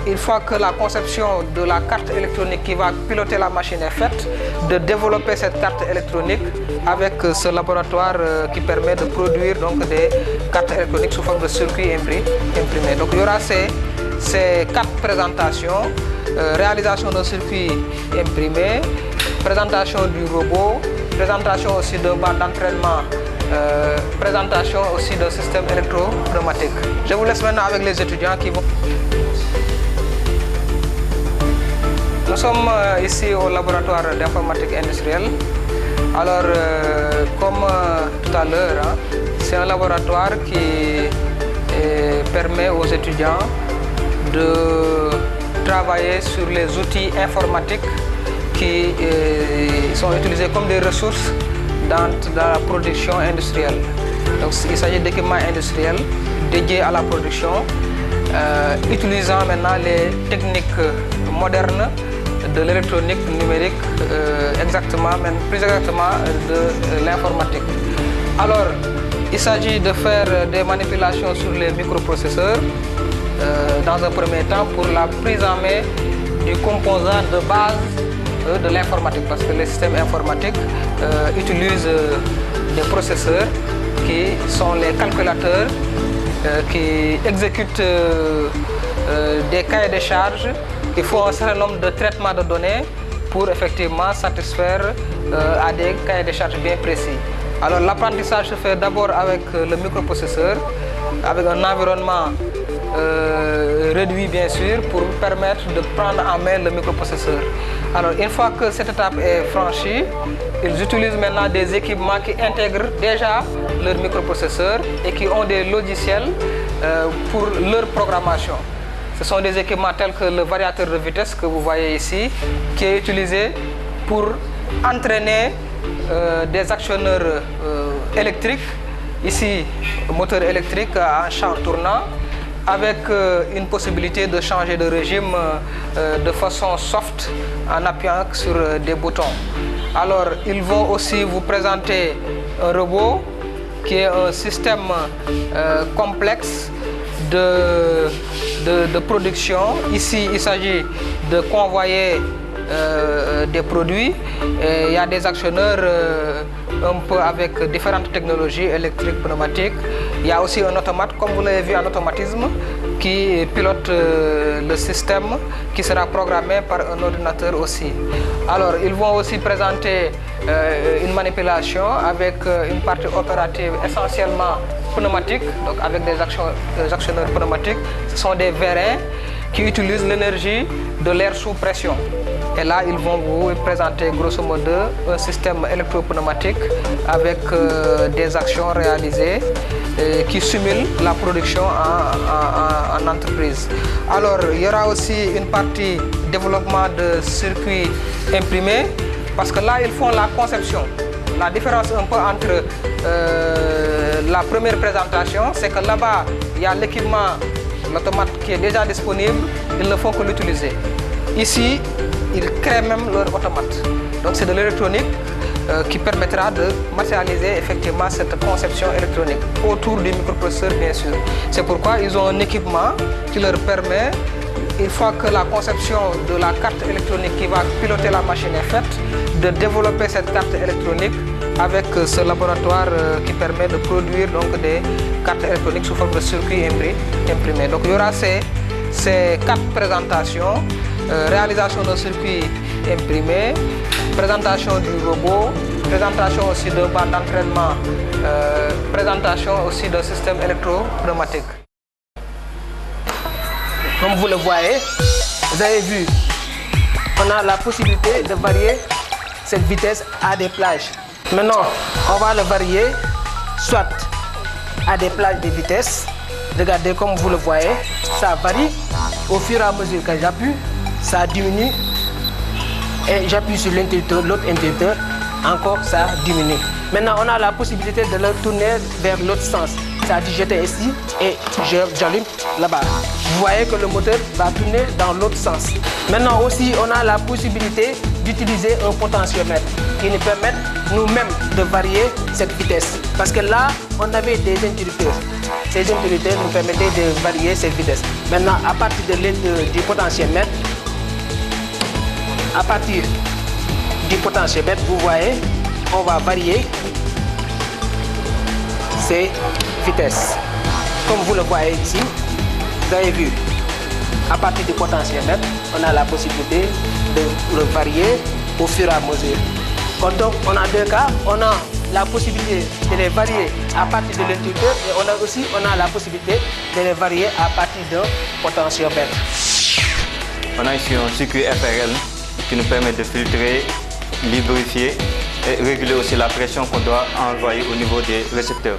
une fois que la conception de la carte électronique qui va piloter la machine est faite, de développer cette carte électronique avec ce laboratoire qui permet de produire donc, des cartes électroniques sous forme de circuits imprimés. Donc il y aura ces 4 présentations, réalisation d'un circuit imprimé, présentation du robot, présentation aussi d'un banc d'entraînement, présentation aussi d'un système électropneumatique. Je vous laisse maintenant avec les étudiants qui vont... Nous sommes ici au laboratoire d'informatique industrielle. Alors, comme tout à l'heure, c'est un laboratoire qui permet aux étudiants de travailler sur les outils informatiques qui sont utilisés comme des ressources dans la production industrielle. Donc, il s'agit d'équipements industriels dédiés à la production, utilisant maintenant les techniques modernes de l'électronique numérique, même plus exactement de l'informatique. Alors, il s'agit de faire des manipulations sur les microprocesseurs dans un premier temps pour la prise en main du composant de base de l'informatique, parce que les systèmes informatiques utilisent des processeurs qui sont les calculateurs qui exécutent des cahiers de charges. Il faut un certain nombre de traitements de données pour effectivement satisfaire à des cahiers de charges bien précis. Alors l'apprentissage se fait d'abord avec le microprocesseur, avec un environnement réduit bien sûr pour permettre de prendre en main le microprocesseur. Alors une fois que cette étape est franchie, ils utilisent maintenant des équipements qui intègrent déjà leur microprocesseur et qui ont des logiciels pour leur programmation. Ce sont des équipements tels que le variateur de vitesse que vous voyez ici, qui est utilisé pour entraîner des actionneurs électriques, ici moteur électrique en champ tournant, avec une possibilité de changer de régime de façon soft en appuyant sur des boutons. Alors ils vont aussi vous présenter un robot qui est un système complexe de production. Ici, il s'agit de convoyer des produits. Et il y a des actionneurs un peu avec différentes technologies électriques, pneumatiques. Il y a aussi un automate, comme vous l'avez vu en automatisme, qui pilote le système qui sera programmé par un ordinateur aussi. Alors, ils vont aussi présenter une manipulation avec une partie opérative essentiellement pneumatique, donc avec des actionneurs pneumatiques. Ce sont des vérins qui utilisent l'énergie de l'air sous pression. Et là, ils vont vous présenter grosso modo un système électropneumatique avec des actions réalisées qui simulent la production en entreprise. Alors, il y aura aussi une partie développement de circuits imprimés, parce que là, ils font la conception. La différence un peu entre la première présentation, c'est que là-bas, il y a l'équipement, l'automate qui est déjà disponible, ils ne font que l'utiliser. Ici, ils créent même leur automate. Donc c'est de l'électronique qui permettra de matérialiser effectivement cette conception électronique autour du microprocesseur, bien sûr. C'est pourquoi ils ont un équipement qui leur permet, une fois que la conception de la carte électronique qui va piloter la machine est faite, de développer cette carte électronique avec ce laboratoire qui permet de produire donc, des cartes électroniques sous forme de circuits imprimés. Donc il y aura ces 4 présentations, réalisation d'un circuit imprimé, présentation du robot, présentation aussi d'un banc d'entraînement, présentation aussi d'un système électropneumatique. Comme vous le voyez, vous avez vu, on a la possibilité de varier cette vitesse à des plages. Maintenant, on va le varier soit à des plages de vitesse. Regardez comme vous le voyez, ça varie au fur et à mesure que j'appuie, ça diminue et j'appuie sur l'interrupteur, l'autre interrupteur, encore ça diminue. Maintenant, on a la possibilité de le tourner vers l'autre sens. C'est-à-dire j'étais ici et j'allume là-bas. Vous voyez que le moteur va tourner dans l'autre sens. Maintenant aussi, on a la possibilité d'utiliser un potentiomètre qui nous permet nous-mêmes de varier cette vitesse. Parce que là, on avait des interrupteurs. Ces interrupteurs nous permettaient de varier cette vitesse. Maintenant, à partir de du potentiomètre, vous voyez, on va varier ces vitesses. Comme vous le voyez ici, vous avez vu, à partir du potentiomètre, on a la possibilité de le varier au fur et à mesure. Donc on a deux cas, on a la possibilité de les varier à partir de l'interrupteur et on a la possibilité de les varier à partir d'un potentiomètre. On a ici un circuit FRL qui nous permet de filtrer, lubrifier et réguler aussi la pression qu'on doit envoyer au niveau des récepteurs.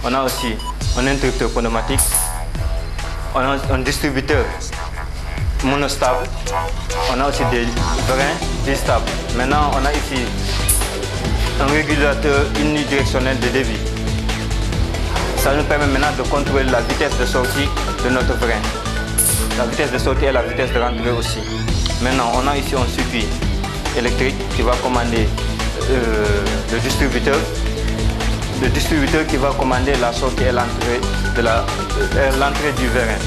On a aussi un interrupteur pneumatique, on a un distributeur monostable, on a aussi des freins bistables. Maintenant, on a ici un régulateur unidirectionnel de débit. Ça nous permet maintenant de contrôler la vitesse de sortie de notre frein. La vitesse de sortie et la vitesse de rentrée aussi. Maintenant, on a ici un circuit électrique qui va commander le distributeur. Le distributeur qui va commander la sortie et l'entrée du vérin.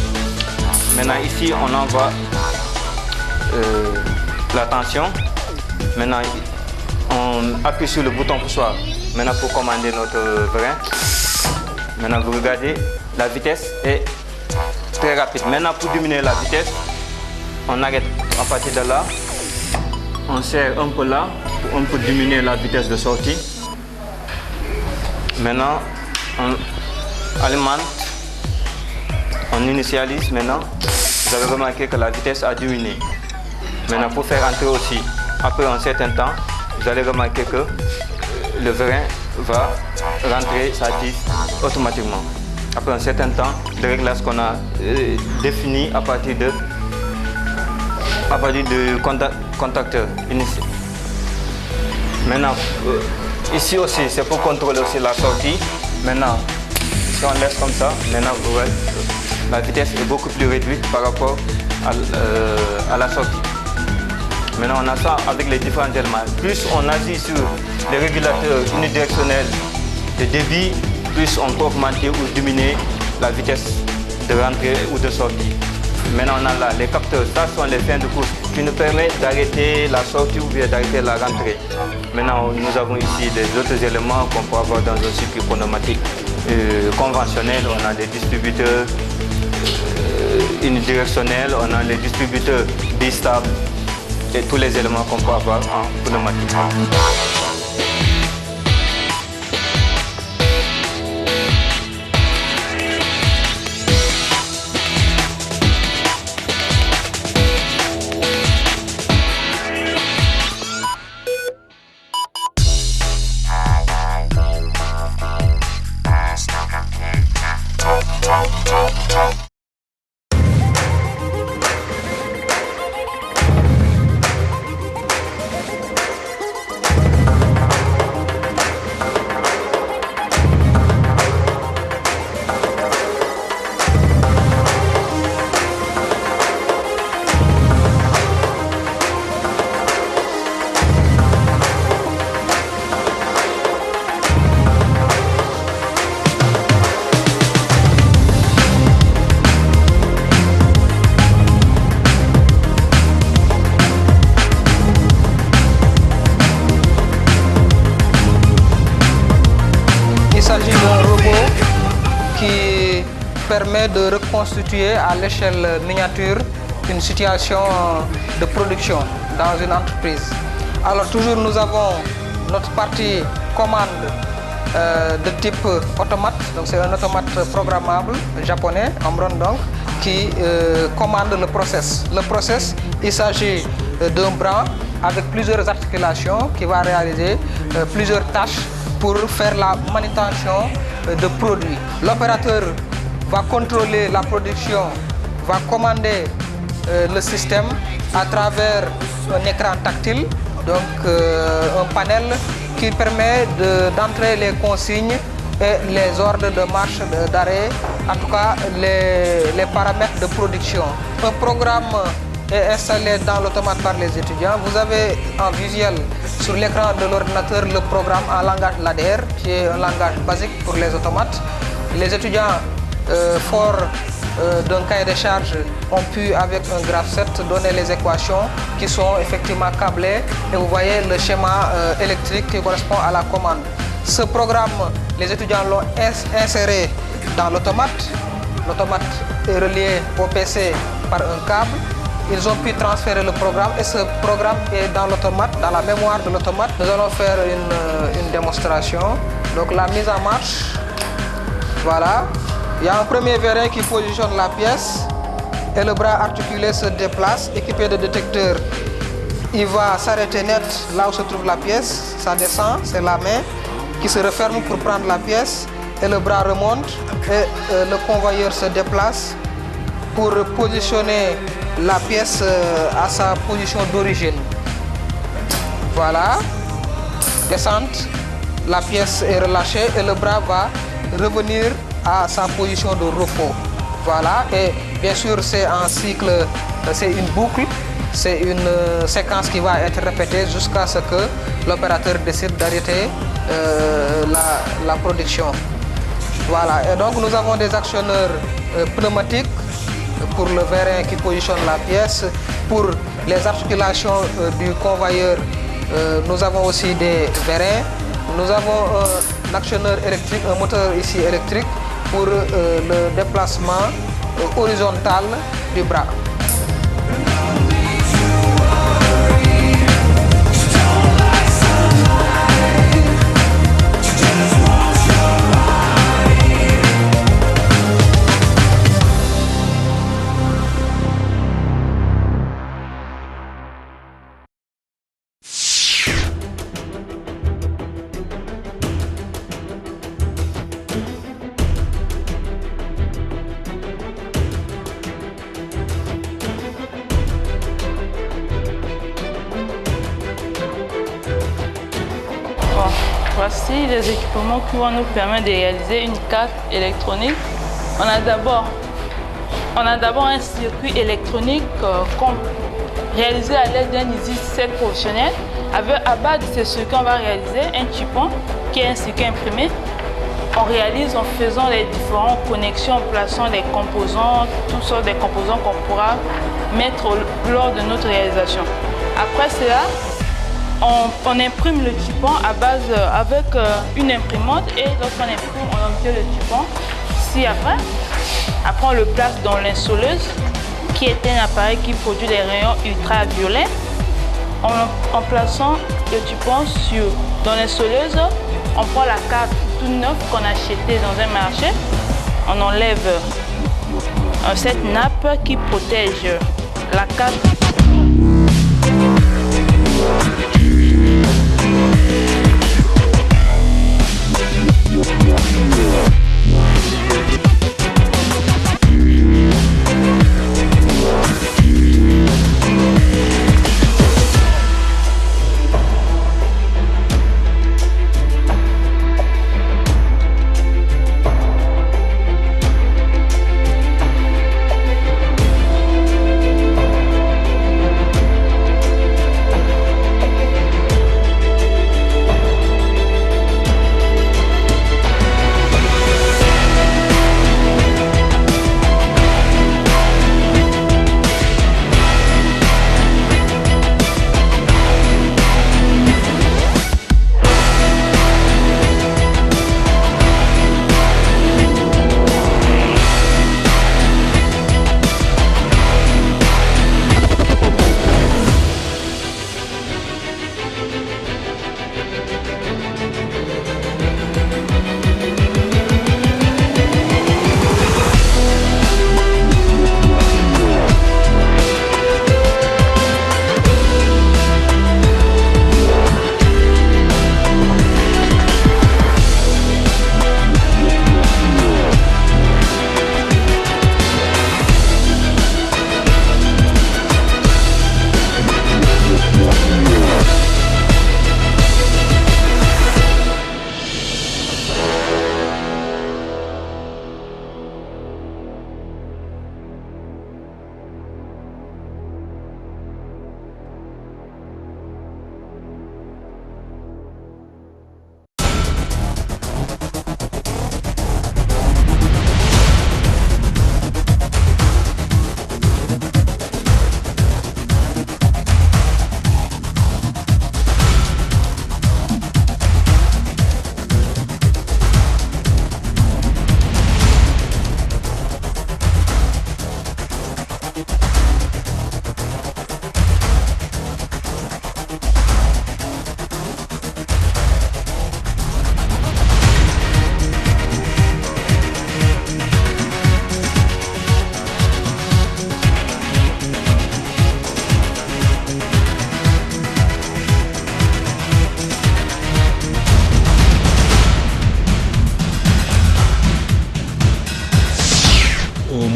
Maintenant ici on envoie la tension. Maintenant on appuie sur le bouton poussoir maintenant pour commander notre vérin. Maintenant vous regardez, la vitesse est très rapide. Maintenant pour diminuer la vitesse, on arrête à partir de là. On serre un peu là pour un peu diminuer la vitesse de sortie. Maintenant, on alimente, on initialise maintenant. Vous avez remarqué que la vitesse a diminué. Maintenant, pour faire entrer aussi, après un certain temps, vous allez remarquer que le vérin va rentrer sa tige automatiquement. Après un certain temps, le réglage qu'on a défini à partir du contacteur initial. Maintenant, ici aussi, c'est pour contrôler aussi la sortie. Maintenant, si on laisse comme ça, maintenant vous voyez, la vitesse est beaucoup plus réduite par rapport à la sortie. Maintenant, on a ça avec les différents éléments. Plus on agit sur les régulateurs unidirectionnels de débit, plus on peut augmenter ou diminuer la vitesse de rentrée ou de sortie. Maintenant, on a là les capteurs, ça sont les fins de course qui nous permettent d'arrêter la sortie ou bien d'arrêter la rentrée. Maintenant, nous avons ici des autres éléments qu'on peut avoir dans un circuit pneumatique conventionnel. On a des distributeurs unidirectionnels, on a les distributeurs bistables et tous les éléments qu'on peut avoir en pneumatique. Permet de reconstituer à l'échelle miniature une situation de production dans une entreprise. Alors toujours nous avons notre partie commande de type automate, donc c'est un automate programmable japonais, Omron donc, qui commande le process. Le process, il s'agit d'un bras avec plusieurs articulations qui va réaliser plusieurs tâches pour faire la manutention de produits. L'opérateur va contrôler la production, va commander le système à travers un écran tactile, donc un panel qui permet d'entrer les consignes et les ordres de marche, d'arrêt, en tout cas les paramètres de production. Un programme est installé dans l'automate par les étudiants. Vous avez en visuel sur l'écran de l'ordinateur le programme en langage LADER, qui est un langage basique pour les automates. Les étudiants forts d'un cahier de charge ont pu, avec un graph 7, donner les équations qui sont effectivement câblées et vous voyez le schéma électrique qui correspond à la commande. Ce programme, les étudiants l'ont inséré dans l'automate. L'automate est relié au PC par un câble. Ils ont pu transférer le programme et ce programme est dans l'automate, dans la mémoire de l'automate. Nous allons faire une démonstration. Donc la mise en marche, voilà. Il y a un premier vérin qui positionne la pièce et le bras articulé se déplace, équipé de détecteurs. Il va s'arrêter net là où se trouve la pièce, ça descend, c'est la main qui se referme pour prendre la pièce et le bras remonte et le convoyeur se déplace pour positionner la pièce à sa position d'origine. Voilà, descente, la pièce est relâchée et le bras va revenir à sa position de repos. Voilà, et bien sûr c'est un cycle, c'est une boucle, c'est une séquence qui va être répétée jusqu'à ce que l'opérateur décide d'arrêter la production. Voilà, et donc nous avons des actionneurs pneumatiques pour le vérin qui positionne la pièce. Pour les articulations du convoyeur, nous avons aussi des vérins. Nous avons un actionneur électrique, un moteur ici électrique pour le déplacement horizontal du bras. Voici les équipements qui vont nous permettre de réaliser une carte électronique. On a d'abord un circuit électronique réalisé à l'aide d'un ISI 7 professionnel. À base de ce circuit, on va réaliser un chipon qui est un circuit imprimé. On réalise en faisant les différentes connexions, en plaçant les composants, toutes sortes de composants qu'on pourra mettre lors de notre réalisation. Après cela, on imprime le chipon à base avec une imprimante et lorsqu'on imprime, on obtient le chipon. Après on le place dans l'insoleuse qui est un appareil qui produit des rayons ultraviolets. En plaçant le chipon dans l'insoleuse, on prend la carte toute neuve qu'on a achetée dans un marché. On enlève cette nappe qui protège la carte.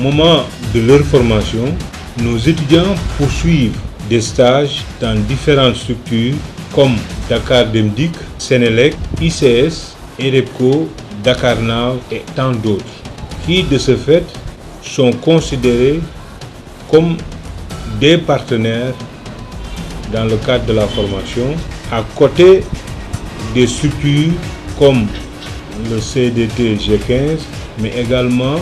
moment de leur formation, nos étudiants poursuivent des stages dans différentes structures comme Dakar Demdik, Sénélec, ICS, EREPCO, Dakarnave et tant d'autres, qui de ce fait sont considérés comme des partenaires dans le cadre de la formation, à côté des structures comme le CDT G15, mais également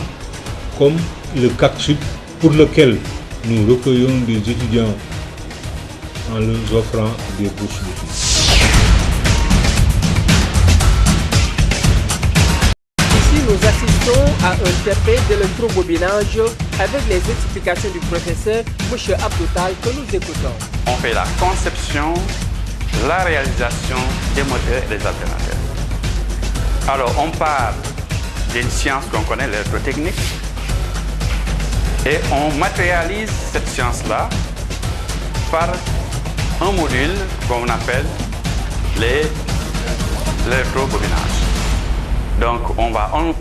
comme le CACSUD, pour lequel nous recueillons des étudiants en leur offrant des bourses d'études. Ici, nous assistons à un TP d'électrobobinage avec les explications du professeur M. Abdoutal que nous écoutons. On fait la conception, la réalisation des moteurs et des alternateurs. Alors, on part d'une science qu'on connaît, l'électrotechnique, et on matérialise cette science-là par un module qu'on appelle l'électrobobinage. Donc, on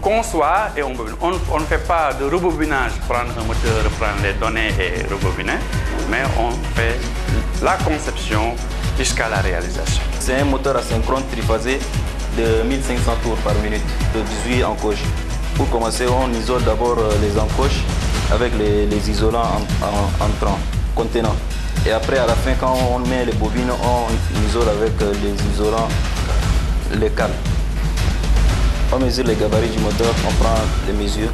conçoit et on ne fait pas de rebobinage, prendre un moteur, prendre les données et rebobiner, mais on fait la conception jusqu'à la réalisation. C'est un moteur asynchrone triphasé de 1500 tours par minute, de 18 encoches. Pour commencer, on isole d'abord les encoches avec les isolants entrants, contenants. Et après, à la fin, quand on met les bobines, on isole avec les isolants, les cales. On mesure les gabarits du moteur, on prend les mesures.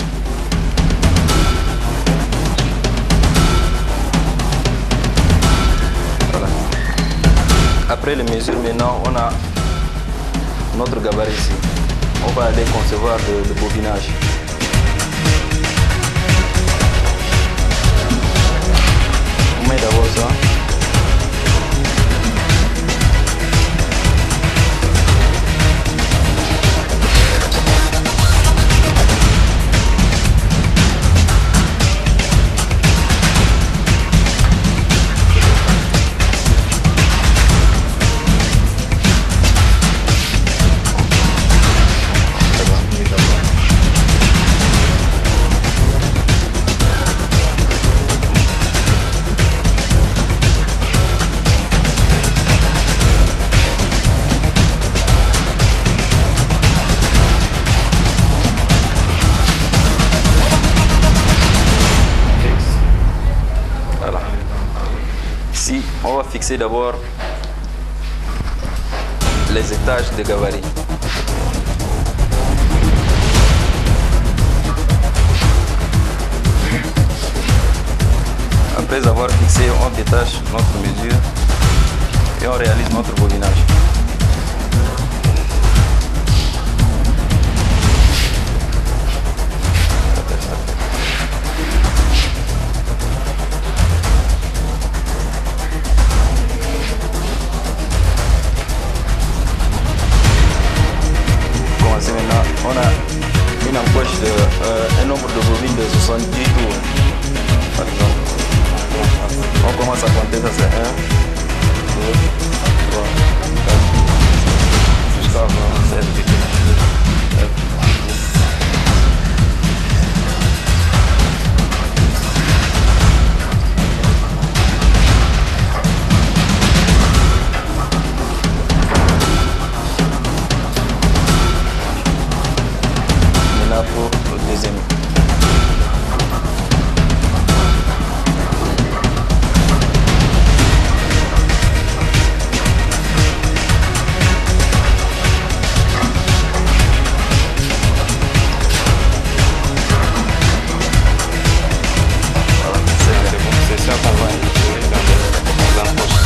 Voilà. Après les mesures, maintenant, on a notre gabarit ici. On va aller concevoir le bobinage. On met d'abord ça. On va fixer d'abord les étages de gabarit. Après avoir fixé, on détache notre mesure et on réalise notre bobinage. Maintenant, on a une encoche de un nombre de bobines de 70 tours, par exemple. On commence à compter, ça c'est 1, 2, 3, 4, jusqu'à 27, 29, 10. Pour le deuxième. C'est ça qu'on va intégrer dans l'encoche.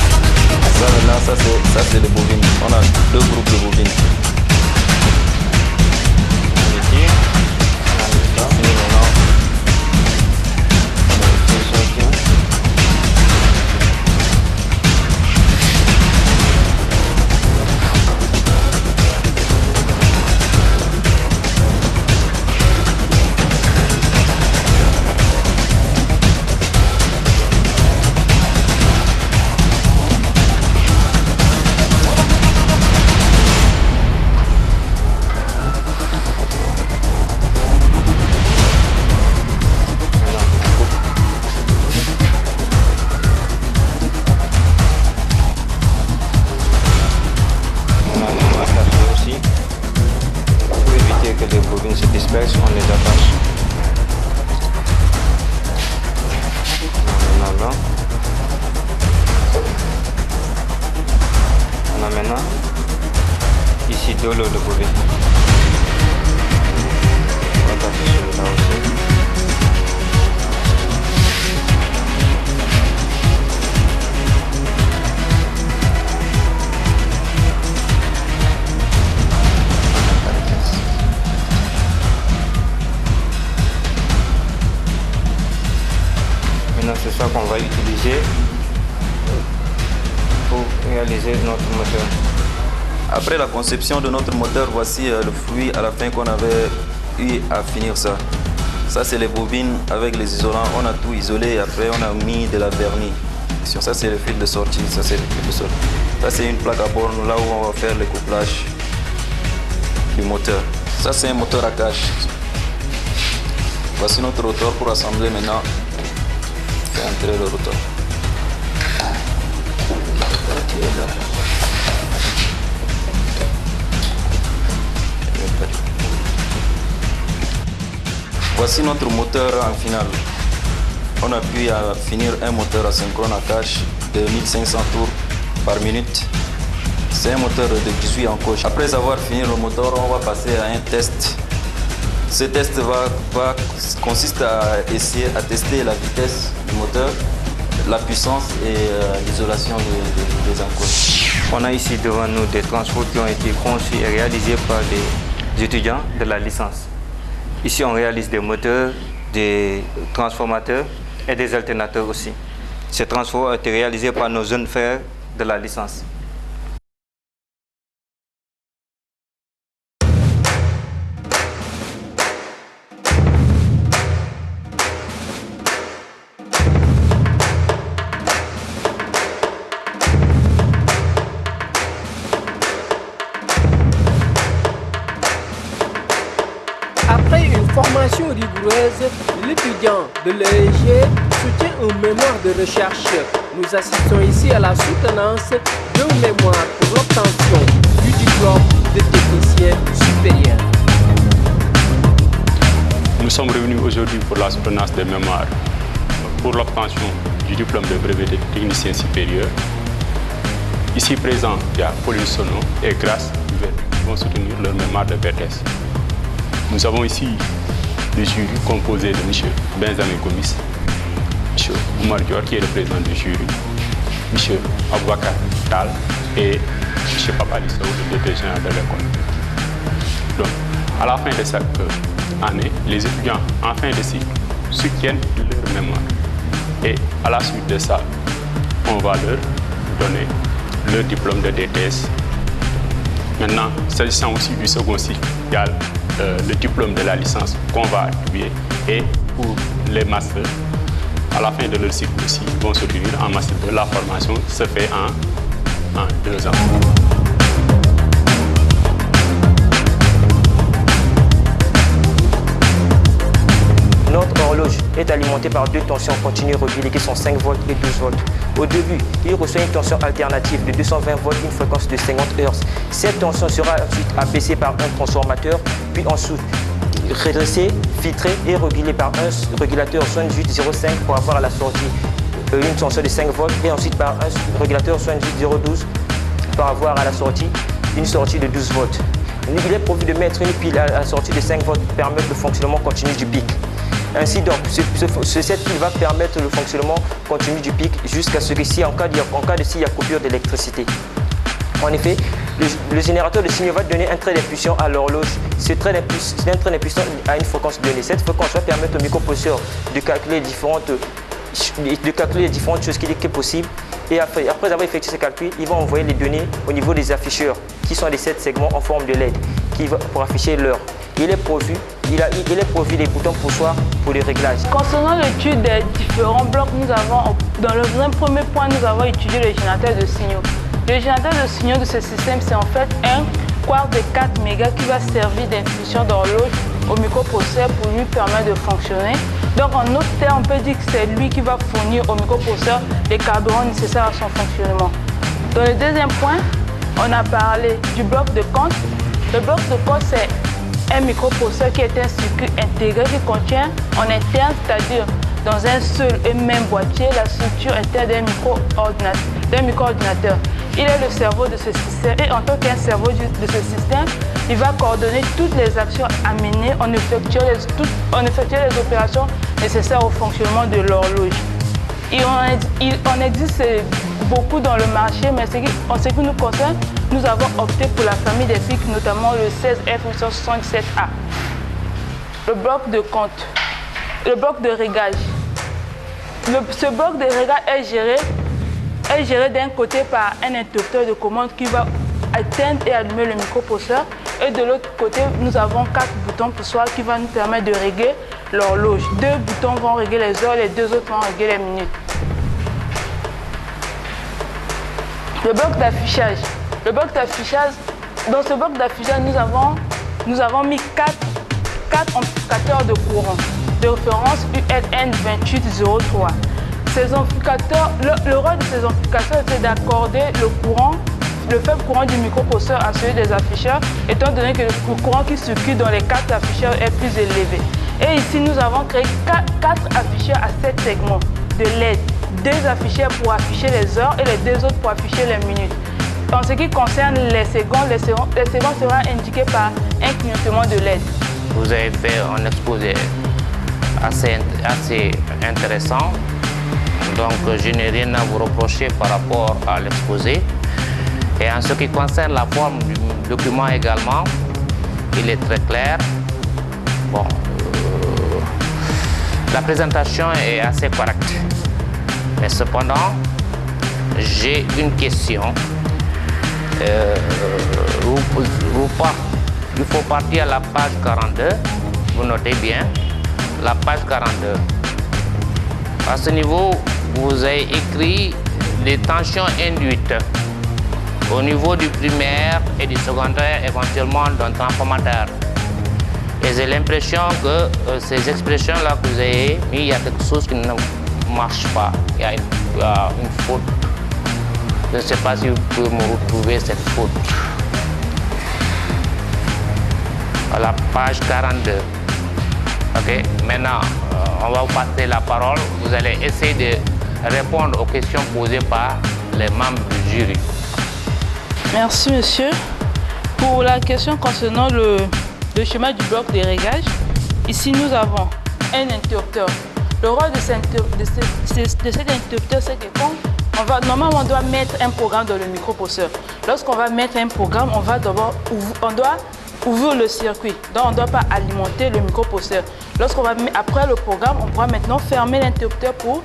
Ça maintenant, ça c'est les bobines. On a deux groupes de bobines. maintenant ici de l'eau de bobine. On va passer sur là aussi. Maintenant c'est ça qu'on va utiliser pour réaliser notre moteur. Après la conception de notre moteur, voici le fruit à la fin qu'on avait eu à finir ça. Ça c'est les bobines avec les isolants, on a tout isolé et après on a mis de la vernis. Ça c'est le fil de sortie, ça c'est le fil de sortie. Ça c'est une plaque à borne là où on va faire le couplage du moteur. Ça c'est un moteur à cache. Voici notre rotor pour assembler maintenant. Faire entrer le rotor. Voici notre moteur en finale. On a pu finir un moteur asynchrone à cache de 1500 tours par minute. C'est un moteur de 18 encoches. Après avoir fini le moteur, on va passer à un test. Ce test consiste à essayer à tester la vitesse du moteur, la puissance et l'isolation des encoches. On a ici devant nous des transports qui ont été conçus et réalisés par des étudiants de la licence. Ici, on réalise des moteurs, des transformateurs et des alternateurs aussi. Ces transports ont été réalisés par nos jeunes frères de la licence. Après une formation rigoureuse, l'étudiant de l'ESG soutient une mémoire de recherche. Nous assistons ici à la soutenance d'un mémoire pour l'obtention du diplôme de technicien supérieur. Nous sommes revenus aujourd'hui pour la soutenance des mémoires pour l'obtention du diplôme de brevet de technicien supérieur. Ici présent, il y a Pauline Sono et Grace qui vont soutenir leur mémoire de BTS. Nous avons ici le jury composé de M. Benjamin Gomis, M. Oumar Dior qui est le président du jury, M. Aboubakar Tal et M. Papali Sow, le directeur général de l'école. Donc, à la fin de chaque année, les étudiants en fin de cycle soutiennent leur mémoire. Et à la suite de ça, on va leur donner le diplôme de DTS. Maintenant, s'agissant aussi du second cycle, il y a le diplôme de la licence qu'on va attribuer et pour les masters, à la fin de leur cycle aussi, ils vont se tenir en master 2. La formation se fait en 2 ans. Notre horloge est alimentée par 2 tensions continues régulées qui sont 5 volts et 12 volts. Au début, il reçoit une tension alternative de 220 volts, une fréquence de 50 Hz. Cette tension sera ensuite abaissée par un transformateur, puis ensuite redressée, filtrée et régulée par un régulateur 7805 pour avoir à la sortie une tension de 5 volts et ensuite par un régulateur 7802 pour avoir à la sortie une sortie de 12 volts. Il est prévu de mettre une pile à la sortie de 5 volts pour permettre le fonctionnement continu du pic. Ainsi donc, cette pile va permettre le fonctionnement continu du pic jusqu'à ce que si en cas de s'il y a coupure d'électricité. En effet, le générateur de signaux va donner un trait d'impulsion à l'horloge. Ce trait d'impulsion a une fréquence donnée. Cette fréquence va permettre au microprocesseur de calculer les différentes choses qui est possible. Et après avoir effectué ces calculs, ils vont envoyer les données au niveau des afficheurs, qui sont les 7 segments en forme de LED, pour afficher l'heure. Il est prévu des boutons poussoirs pour les réglages. Concernant l'étude des différents blocs, dans le premier point, nous avons étudié le générateur de signaux. Le générateur de signaux de ce système, c'est en fait un quartz de 4 mégas qui va servir d'impulsion d'horloge au microprocesseur pour lui permettre de fonctionner. Donc en d'autres termes, on peut dire que c'est lui qui va fournir au microprocesseur les carburants nécessaires à son fonctionnement. Dans le deuxième point, on a parlé du bloc de compte. Le bloc de compte, c'est un microprocesseur qui est un circuit intégré qui contient en interne, c'est-à-dire dans un seul et même boîtier, la structure interne d'un micro-ordinateur. d'un micro-ordinateur. Il est le cerveau de ce système et en tant qu'un cerveau de ce système, il va coordonner toutes les actions à mener en effectuant les opérations nécessaires au fonctionnement de l'horloge. Il en existe beaucoup dans le marché, mais en ce qui nous concerne, nous avons opté pour la famille des FIC, notamment le 16F877A. Le bloc de compte, le bloc de réglage. Ce bloc de réglage est géré d'un côté par un interrupteur de commande qui va éteindre et allumer le microprocesseur. Et de l'autre côté, nous avons 4 boutons poussoirs qui vont nous permettre de régler l'horloge. 2 boutons vont régler les heures, les 2 autres vont régler les minutes. Le bloc d'affichage. Le bloc d'affichage, dans ce bloc d'affichage, nous avons mis 4 amplificateurs de courant de référence ULN 2803. Ces amplificateurs, le rôle de ces amplificateurs c'est d'accorder le faible courant du microprocesseur à celui des afficheurs, étant donné que le courant qui circule dans les 4 afficheurs est plus élevé. Et ici, nous avons créé 4 afficheurs à 7 segments de LED. 2 afficheurs pour afficher les heures et les 2 autres pour afficher les minutes. En ce qui concerne les secondes seront indiqués par un clignotement de LED. Vous avez fait un exposé assez intéressant, donc je n'ai rien à vous reprocher par rapport à l'exposé. Et en ce qui concerne la forme du document également, il est très clair. Bon, la présentation est assez correcte. Mais cependant, j'ai une question. Il faut partir à la page 42. Vous notez bien, la page 42. À ce niveau, vous avez écrit les tensions induites au niveau du primaire et du secondaire, éventuellement d'un transformateur. Et j'ai l'impression que ces expressions-là que vous avez mis, il y a quelque chose qui ne marche pas. Il y a une faute. Je ne sais pas si vous pouvez me retrouver cette faute. À la page 42. Ok, maintenant, on va vous passer la parole. Vous allez essayer de répondre aux questions posées par les membres du jury. Merci, monsieur. Pour la question concernant le schéma du bloc de réglage, ici nous avons un interrupteur. Le rôle de cet interrupteur, c'est que quand normalement on doit mettre un programme dans le microprocesseur. Lorsqu'on va mettre un programme, on doit ouvrir le circuit. Donc on ne doit pas alimenter le microprocesseur. Après le programme, on pourra maintenant fermer l'interrupteur pour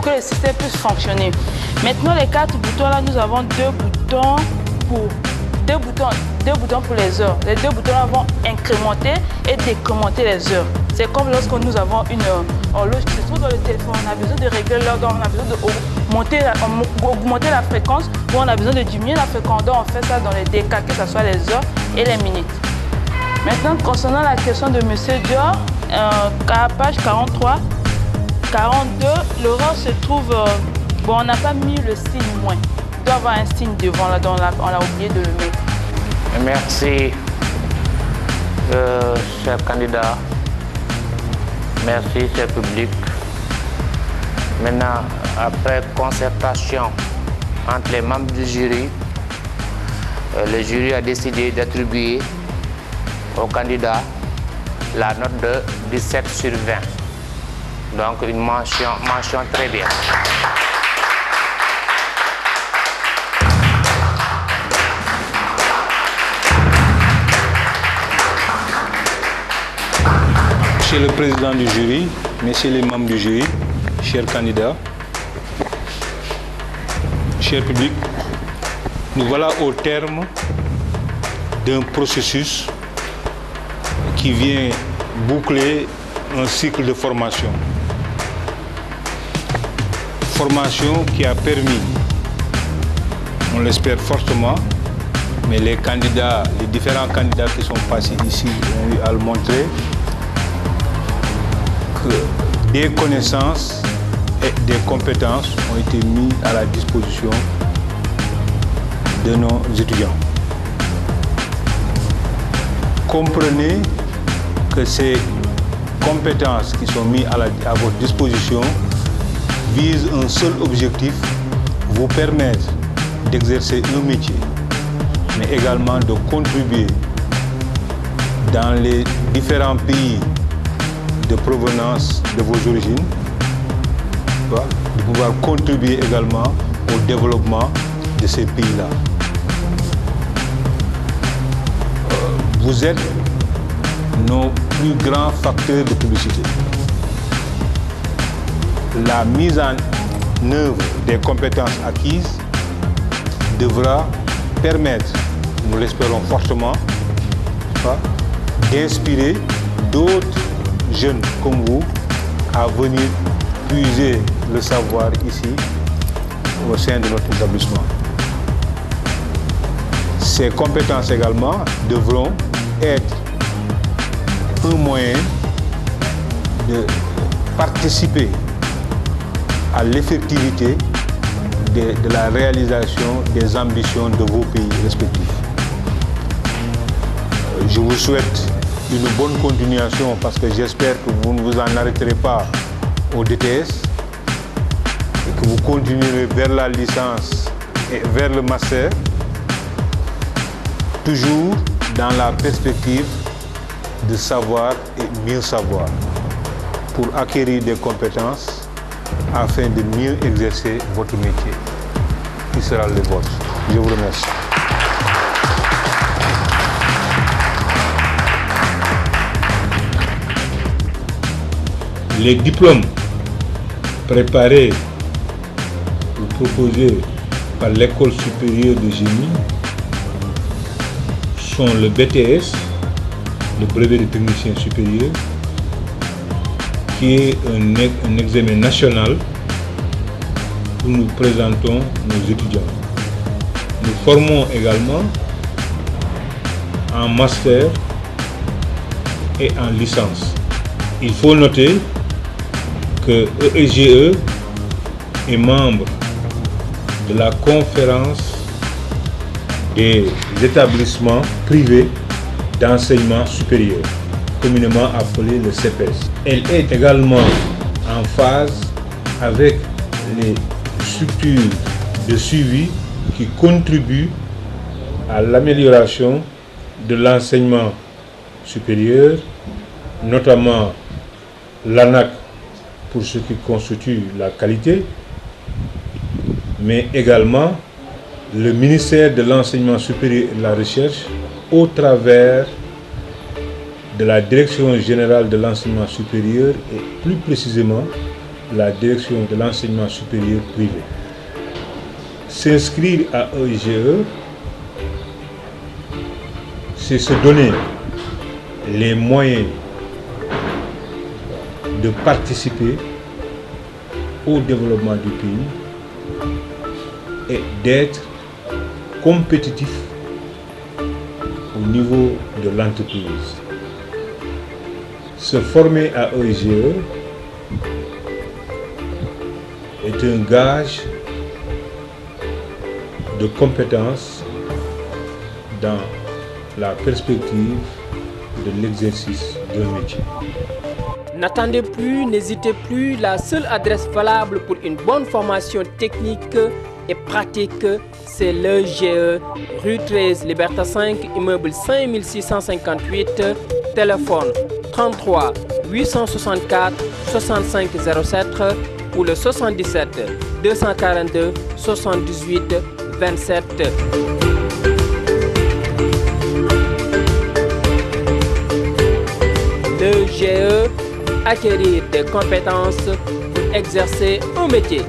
que le système puisse fonctionner. Maintenant, les 4 boutons là, nous avons 2 boutons pour les heures. Les 2 boutons là vont incrémenter et décrémenter les heures. C'est comme lorsque nous avons une horloge qui se trouve dans le téléphone, on a besoin de régler l'heure, on a besoin d'augmenter la fréquence ou on a besoin de diminuer la fréquence. Donc on fait ça dans les décals, que ce soit les heures et les minutes. Maintenant, concernant la question de M. Dior, à page 43, 42, l'erreur se trouve, on n'a pas mis le signe moins. Il doit y avoir un signe devant, là, on a oublié de le mettre. Merci, cher candidat. Merci, cher public. Maintenant, après concertation entre les membres du jury, le jury a décidé d'attribuer au candidat la note de 17 sur 20. Donc une mention très bien. Monsieur le président du jury, messieurs les membres du jury, chers candidats, cher public, nous voilà au terme d'un processus qui vient boucler un cycle de formation. Formation qui a permis, on l'espère fortement, mais les différents candidats qui sont passés ici ont eu à le montrer, que des connaissances et des compétences ont été mises à la disposition de nos étudiants. Comprenez que ces compétences qui sont mises à votre disposition visent un seul objectif, vous permettre d'exercer un métier, mais également de contribuer dans les différents pays de provenance de vos origines, de pouvoir contribuer également au développement de ces pays-là. Vous êtes nos plus grands facteurs de publicité. La mise en œuvre des compétences acquises devra permettre, nous l'espérons fortement, d'inspirer d'autres jeunes comme vous à venir puiser le savoir ici au sein de notre établissement. Ces compétences également devront être un moyen de participer à l'effectivité de la réalisation des ambitions de vos pays respectifs. Je vous souhaite une bonne continuation parce que j'espère que vous ne vous en arrêterez pas au DTS et que vous continuerez vers la licence et vers le master, toujours dans la perspective de savoir et mieux savoir, pour acquérir des compétences afin de mieux exercer votre métier, qui sera le vôtre. Je vous remercie. Les diplômes préparés ou proposés par l'École supérieure de génie sont le BTS, le brevet de technicien supérieur, qui est un examen national où nous présentons nos étudiants. Nous formons également en master et en licence. Il faut noter que EEGE est membre de la conférence des établissements privés d'enseignement supérieur, communément appelé le CEPES. Elle est également en phase avec les structures de suivi qui contribuent à l'amélioration de l'enseignement supérieur, notamment l'ANAQ pour ce qui constitue la qualité, mais également le ministère de l'Enseignement supérieur et de la Recherche au travers de la Direction générale de l'enseignement supérieur et plus précisément la Direction de l'enseignement supérieur privé. S'inscrire à EEGE, c'est se donner les moyens de participer au développement du pays et d'être compétitif au niveau de l'entreprise. Se former à EEGE est un gage de compétences dans la perspective de l'exercice d'un métier. N'attendez plus, n'hésitez plus, la seule adresse valable pour une bonne formation technique et pratique, c'est l'EEGE, rue 13, Liberté 5, immeuble 5658, téléphone 33 864 6507 ou le 77 242 78 27. L'EEGE, acquérir des compétences pour exercer un métier.